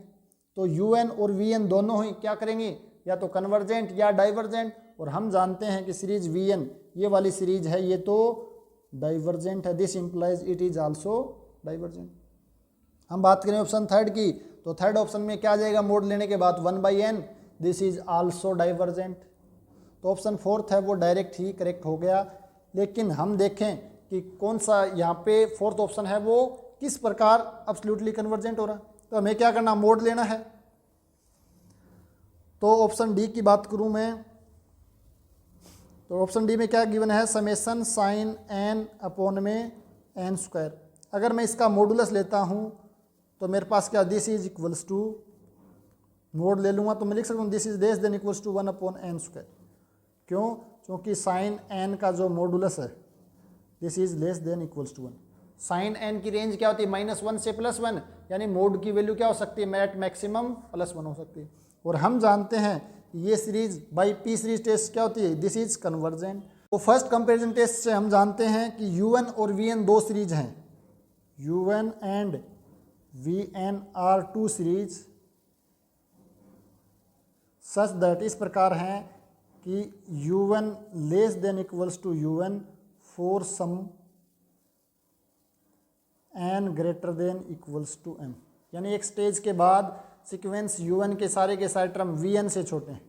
तो un और vn दोनों ही क्या करेंगे? या तो कन्वर्जेंट या डाइवर्जेंट, और हम जानते हैं कि सीरीज vn ये वाली सीरीज है, ये तो डाइवर्जेंट है, this implies it is also divergent. हम बात करें ऑप्शन थर्ड की, तो थर्ड ऑप्शन में क्या आ जाएगा मोड लेने के बाद? 1/n, this is also divergent. तो ऑप्शन फोर्थ है वो डायरेक्ट ही करेक्ट हो गया। लेकिन हम देखें कि कौन सा यहाँ पे फोर्थ ऑप्शन है वो किस प्रकार एब्सोल्युटली कन्वर्जेंट हो रहा है। तो हमें क्या करना? मोड लेना है। तो ऑप्शन डी की बात करूं मैं, तो ऑप्शन डी में क्या गिवन है? Summation sine n/n²। अगर मैं इसका मॉडुलस लेता हूं तो मेरे पास क्या? This is equals to, mod ले लूँगा तो मैं लिख सकता हूँ this is less than equals to 1/n²। क्यों? क्योंकि साइन n का जो मॉडुलस है this is less than equals to 1। Sine n की रेंज क्या होती है? -1 से +1, यानी मोड की वैल्यू क्या हो सकती है? मैट मैक्सिमम +1 हो सकती है। और हम जानते हैं ये series by P series test क्या होती है? This is convergent. तो फर्स्ट कंपैरिजन टेस्ट से हम जानते हैं कि un और vn दो सीरीज हैं, un and vn are two series such that, इस प्रकार हैं कि un less than equals to un for some n greater than equals to m। यानी एक स्टेज के बाद सीक्वेंस un के सारे टर्म vn से छोटे हैं।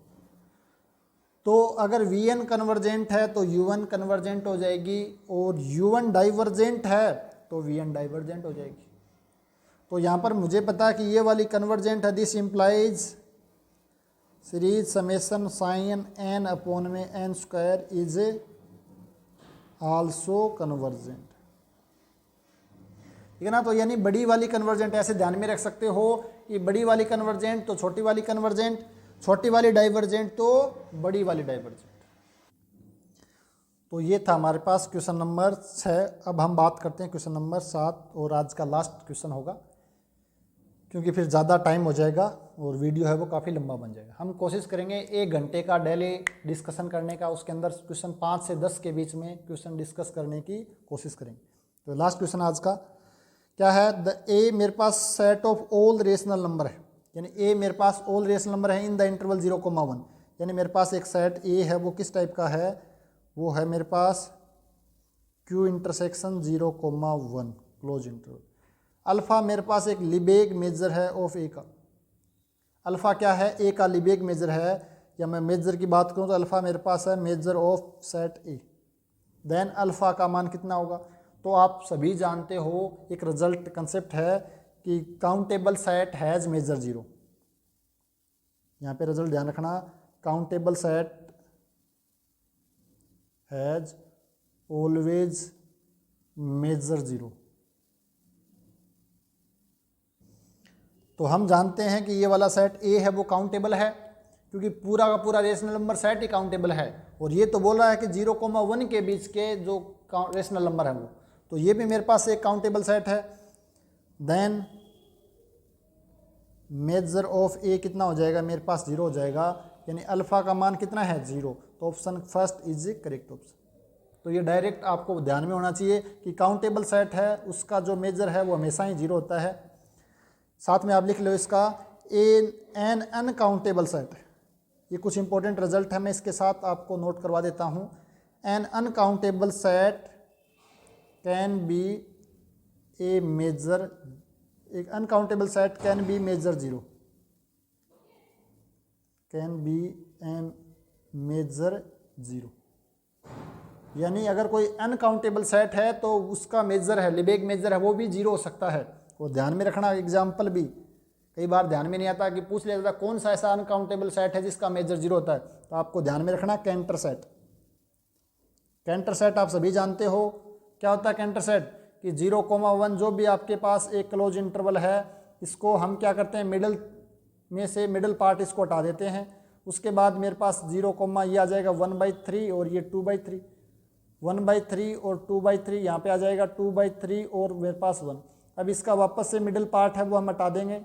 तो अगर vn कन्वर्जेंट है तो un कन्वर्जेंट हो जाएगी, और un डाइवर्जेंट है तो vn डाइवर्जेंट हो जाएगी। तो यहाँ पर मुझे पता है कि ये वाली कन्वर्जेंट है, this implies series summation sine n/n² is also convergent, ठीक है ना। तो यानी बड़ी वाली कन्वर्जेंट, ऐसे ध्यान में रख सकते हो कि बड़ी वाली कन्वर्जेंट तो छोटी वाली कन्वर्जेंट, छोटी वाली डाइवर्जेंट तो बड़ी वाली डाइवर्जेंट। तो ये था हमारे पास क्वेश्चन नंबर 6। अब हम बात करते हैं क्वेश्चन नंबर 7, और आज का लास्ट क्वेश्चन होगा, क्योंकि फिर ज़्यादा टाइम हो जाएगा और वीडियो है वो काफ़ी लंबा बन जाएगा। हम कोशिश करेंगे 1 घंटे का डेली डिस्कशन करने का, उसके अंदर क्वेश्चन 5 से 10 के बीच में क्वेश्चन डिस्कस करने की कोशिश करेंगे। तो लास्ट क्वेश्चन आज का क्या है? द ए मेरे पास set of all rational number है, यानी ए मेरे पास ऑल रेशनल नंबर है इन द इंटरवल 0,1। यानी मेरे पास एक सेट ए है, वो किस टाइप का है? वो है मेरे पास Q intersection 0,1 close interval. Alpha मेरे पास एक लिबेग मेजर है ऑफ ए का। अल्फ़ा क्या है? ए का लिबेग मेजर है, या मैं मेजर की बात करूं तो अल्फ़ा मेरे पास है measure of set A. Then alpha का मान कितना होगा? तो आप सभी जानते हो एक रिजल्ट कंसेप्ट है कि countable set has measure zero. यहाँ पे रिजल्ट ध्यान रखना, countable set has always measure zero. तो हम जानते हैं कि ये वाला सेट ए है वो काउंटेबल है, क्योंकि पूरा का पूरा रेशनल नंबर सेट ही काउंटेबल है। और ये तो बोल रहा है कि 0,1 के बीच के जो रेशनल नंबर है वो, तो ये भी मेरे पास एक काउंटेबल सेट है। देन मेजर ऑफ ए कितना हो जाएगा, मेरे पास 0 हो जाएगा, यानी अल्फ़ा का मान कितना है 0। तो option first is A correct option. तो ये डायरेक्ट आपको ध्यान में होना चाहिए कि काउंटेबल सेट है उसका जो मेजर है वो हमेशा ही 0 होता है। साथ में आप लिख लो इसका एन अनकाउंटेबल सेट, ये कुछ इंपॉर्टेंट रिजल्ट है, मैं इसके साथ आपको नोट करवा देता हूँ। An uncountable set can be a measure, एक uncountable set can be measure zero, can be an measure zero. यानी अगर कोई अनकाउंटेबल सेट है तो उसका मेजर है, लिबेग मेजर है, वो भी 0 हो सकता है। वो ध्यान में रखना। एग्जाम्पल भी कई बार ध्यान में नहीं आता कि पूछ लिया जाता कौन सा ऐसा अनकाउंटेबल सेट है जिसका मेजर 0 होता है, तो आपको ध्यान में रखना कैंटर सेट। कैंटर सेट आप सभी जानते हो क्या होता है कैंटर सेट, कि 0,1 जो भी आपके पास एक क्लोज इंटरवल है, इसको हम क्या करते हैं मिडल में से मिडल पार्ट इसको हटा देते हैं। उसके बाद मेरे पास 0, ये आ जाएगा 1/3 और ये 2/3, 1/3 और 2/3 यहाँ पे आ जाएगा 2/3 और मेरे पास 1। अब इसका वापस से मिडिल पार्ट है वो हम हटा देंगे,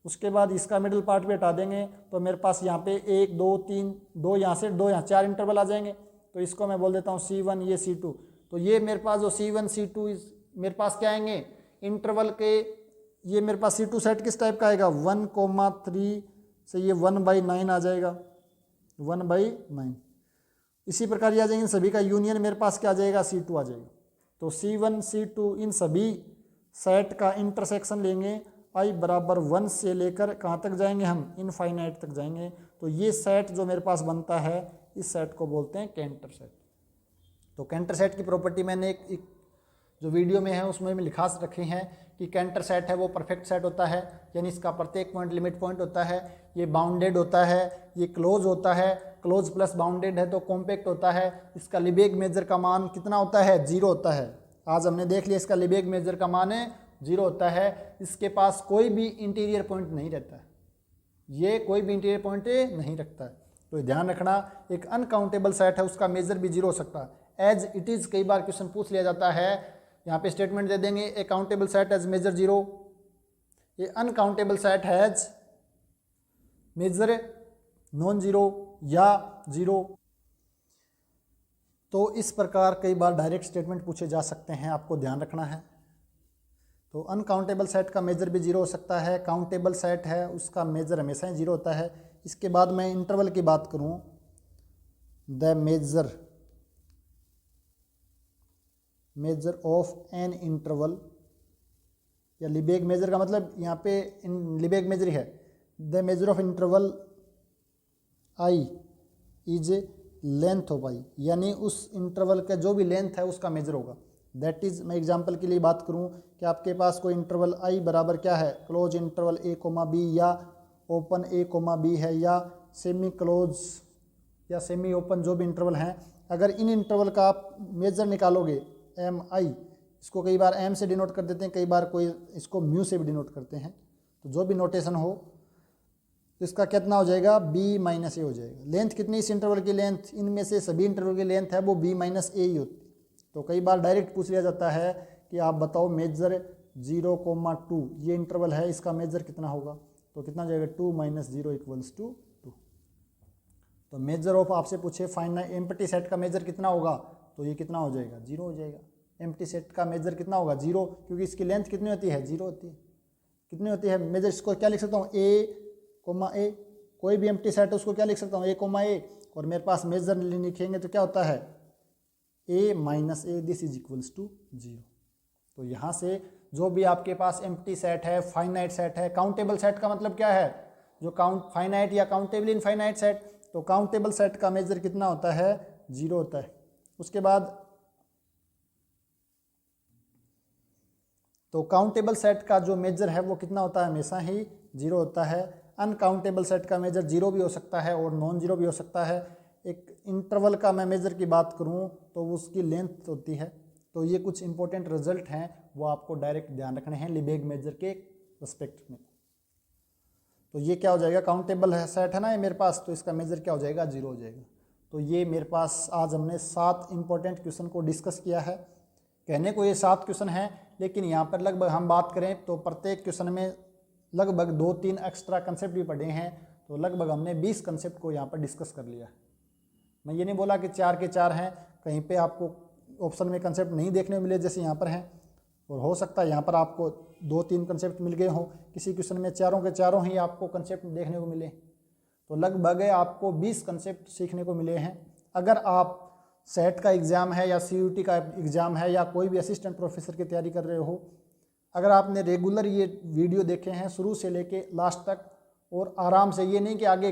उसके बाद इसका मिडिल पार्ट भी हटा देंगे, तो मेरे पास यहाँ पे 1 2 3 2 यहाँ से 2 यहाँ 4 इंटरवल आ जाएंगे। तो इसको मैं बोल देता हूँ C1, ये C2। तो ये मेरे पास जो C1 C2 मेरे पास क्या आएंगे इंटरवल के, ये मेरे पास C2 सेट किस टाइप का आएगा 1,3 से ये 1/9 आ जाएगा, 1/9। इसी प्रकार ये आ जाएंगे सभी का यूनियन, मेरे पास क्या आ जाएगा C2 आ जाएगा। तो C1 C2 इन सभी सेट का इंटरसेक्शन लेंगे, i बराबर 1 से लेकर कहाँ तक जाएंगे हम, इनफाइनाइट तक जाएंगे। तो ये सेट जो मेरे पास बनता है इस सेट को बोलते हैं कैंटर सेट। तो कैंटर सेट की प्रॉपर्टी मैंने एक जो वीडियो में है उसमें भी लिखा रखे हैं कि कैंटर सेट है वो परफेक्ट सेट होता है, यानी इसका प्रत्येक पॉइंट लिमिट पॉइंट होता है, ये बाउंडेड होता है, ये क्लोज होता है, क्लोज प्लस बाउंडेड है तो कॉम्पैक्ट होता है। इसका लिबेग मेजर का मान कितना होता है 0 होता है। आज हमने देख लिया इसका लिबेग मेजर का मान है 0 होता है। इसके पास कोई भी इंटीरियर पॉइंट नहीं रहता है, ये कोई भी इंटीरियर पॉइंट नहीं रखता है। तो ध्यान रखना एक अनकाउंटेबल सेट है उसका मेजर भी 0 हो सकता है। एज इट इज़ कई बार क्वेश्चन पूछ लिया जाता है, यहाँ पे स्टेटमेंट दे देंगे a countable set has measure 0, ये uncountable set has measure non 0 या 0। तो इस प्रकार कई बार डायरेक्ट स्टेटमेंट पूछे जा सकते हैं, आपको ध्यान रखना है। तो अनकाउंटेबल सेट का मेजर भी 0 हो सकता है, काउंटेबल सेट है उसका मेजर हमेशा ही 0 होता है। इसके बाद मैं इंटरवल की बात करूं, the measure of an interval, या लिबेग मेजर का मतलब यहाँ पे लिबेग मेजर है, the measure of interval I is length of I, यानी उस इंटरवल का जो भी लेंथ है उसका मेजर होगा। दैट इज़, मैं एग्जांपल के लिए बात करूं कि आपके पास कोई इंटरवल आई बराबर क्या है, क्लोज इंटरवल a, b या ओपन a, b है, या सेमी क्लोज या सेमी ओपन जो भी इंटरवल हैं, अगर इन इंटरवल का आप मेजर निकालोगे mi, इसको कई बार m से डिनोट कर देते हैं, कई बार कोई इसको म्यू से भी डिनोट करते हैं, तो जो भी नोटेशन हो तो इसका कितना हो जाएगा b माइनस ए हो जाएगा। लेंथ कितनी इस इंटरवल की लेंथ, इनमें से सभी इंटरवल की लेंथ है वो b माइनस ए ही होती है। तो कई बार डायरेक्ट पूछ लिया जाता है कि आप बताओ मेजर 0,2 ये इंटरवल है, इसका मेजर कितना होगा, तो कितना जाएगा 2 माइनस 0 इक्वल्स टू 2। तो मेजर ऑफ आपसे पूछे फाइनल एम्प्टी सेट का मेजर कितना होगा, तो ये कितना हो जाएगा 0 हो जाएगा। एम्प्टी सेट का मेजर कितना होगा 0, क्योंकि इसकी लेंथ कितनी होती है 0 होती है। कितनी होती है मेजर, इसको क्या लिख सकता हूँ a, कोई भी एम्प्टी सेट है उसको क्या लिख सकता हूँ a, और मेरे पास मेजर लिखेंगे तो क्या होता है a माइनस A, this is equals to 0। तो यहाँ से जो भी आपके पास एम्प्टी सेट है, फाइनाइट सेट है, काउंटेबल सेट का मतलब क्या है, जो काउंट फाइनाइट या काउंटेबल इनफाइनाइट सेट, तो काउंटेबल सेट का मेजर कितना होता है 0 होता है। उसके बाद तो काउंटेबल सेट का जो मेजर है वो कितना होता है, हमेशा ही 0 होता है। अनकाउंटेबल सेट का मेजर 0 भी हो सकता है और नॉन जीरो भी हो सकता है। एक इंटरवल का मैं मेजर की बात करूं तो उसकी लेंथ होती है। तो ये कुछ इंपॉर्टेंट रिजल्ट हैं, वो आपको डायरेक्ट ध्यान रखने हैं लिबेग मेजर के रिस्पेक्ट में। तो ये क्या हो जाएगा, काउंटेबल है सेट है ना ये मेरे पास, तो इसका मेजर क्या हो जाएगा, 0 हो जाएगा। तो ये मेरे पास आज हमने 7 इंपॉर्टेंट क्वेश्चन को डिस्कस किया है। कहने को ये 7 क्वेश्चन हैं, लेकिन यहाँ पर लगभग हम बात करें तो प्रत्येक क्वेश्चन में लगभग 2-3 एक्स्ट्रा कंसेप्ट भी पढ़े हैं। तो लगभग हमने 20 कंसेप्ट को यहाँ पर डिस्कस कर लिया है। मैं ये नहीं बोला कि 4 के 4 हैं, कहीं पे आपको ऑप्शन में कंसेप्ट नहीं देखने को मिले जैसे यहाँ पर हैं, और हो सकता है यहाँ पर आपको 2-3 कंसेप्ट मिल गए हों, किसी क्वेश्चन में चारों के चारों ही आपको कंसेप्ट देखने को मिले। तो लगभग आपको 20 कंसेप्ट सीखने को मिले हैं। अगर आप सेट का एग्ज़ाम है या CUT का एग्ज़ाम है या कोई भी असिस्टेंट प्रोफेसर की तैयारी कर रहे हो, अगर आपने रेगुलर ये वीडियो देखे हैं शुरू से लेके लास्ट तक, और आराम से, ये नहीं कि आगे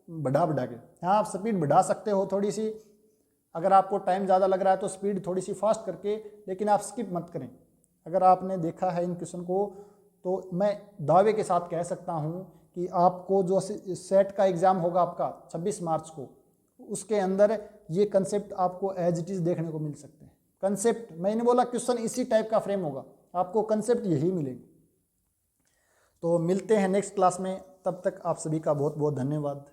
बढ़ा के, हाँ आप स्पीड बढ़ा सकते हो थोड़ी सी, अगर आपको टाइम ज़्यादा लग रहा है तो स्पीड थोड़ी सी फास्ट करके, लेकिन आप स्किप मत करें। अगर आपने देखा है इन क्वेश्चन को तो मैं दावे के साथ कह सकता हूँ कि आपको जो सेट का एग्ज़ाम होगा आपका 26 मार्च को, उसके अंदर ये कंसेप्ट आपको एज इट इज़ देखने को मिल सकते हैं। कंसेप्ट, मैंने बोला क्वेश्चन इसी टाइप का फ्रेम होगा, आपको कंसेप्ट यही मिलेंगे। तो मिलते हैं नेक्स्ट क्लास में, तब तक आप सभी का बहुत बहुत धन्यवाद।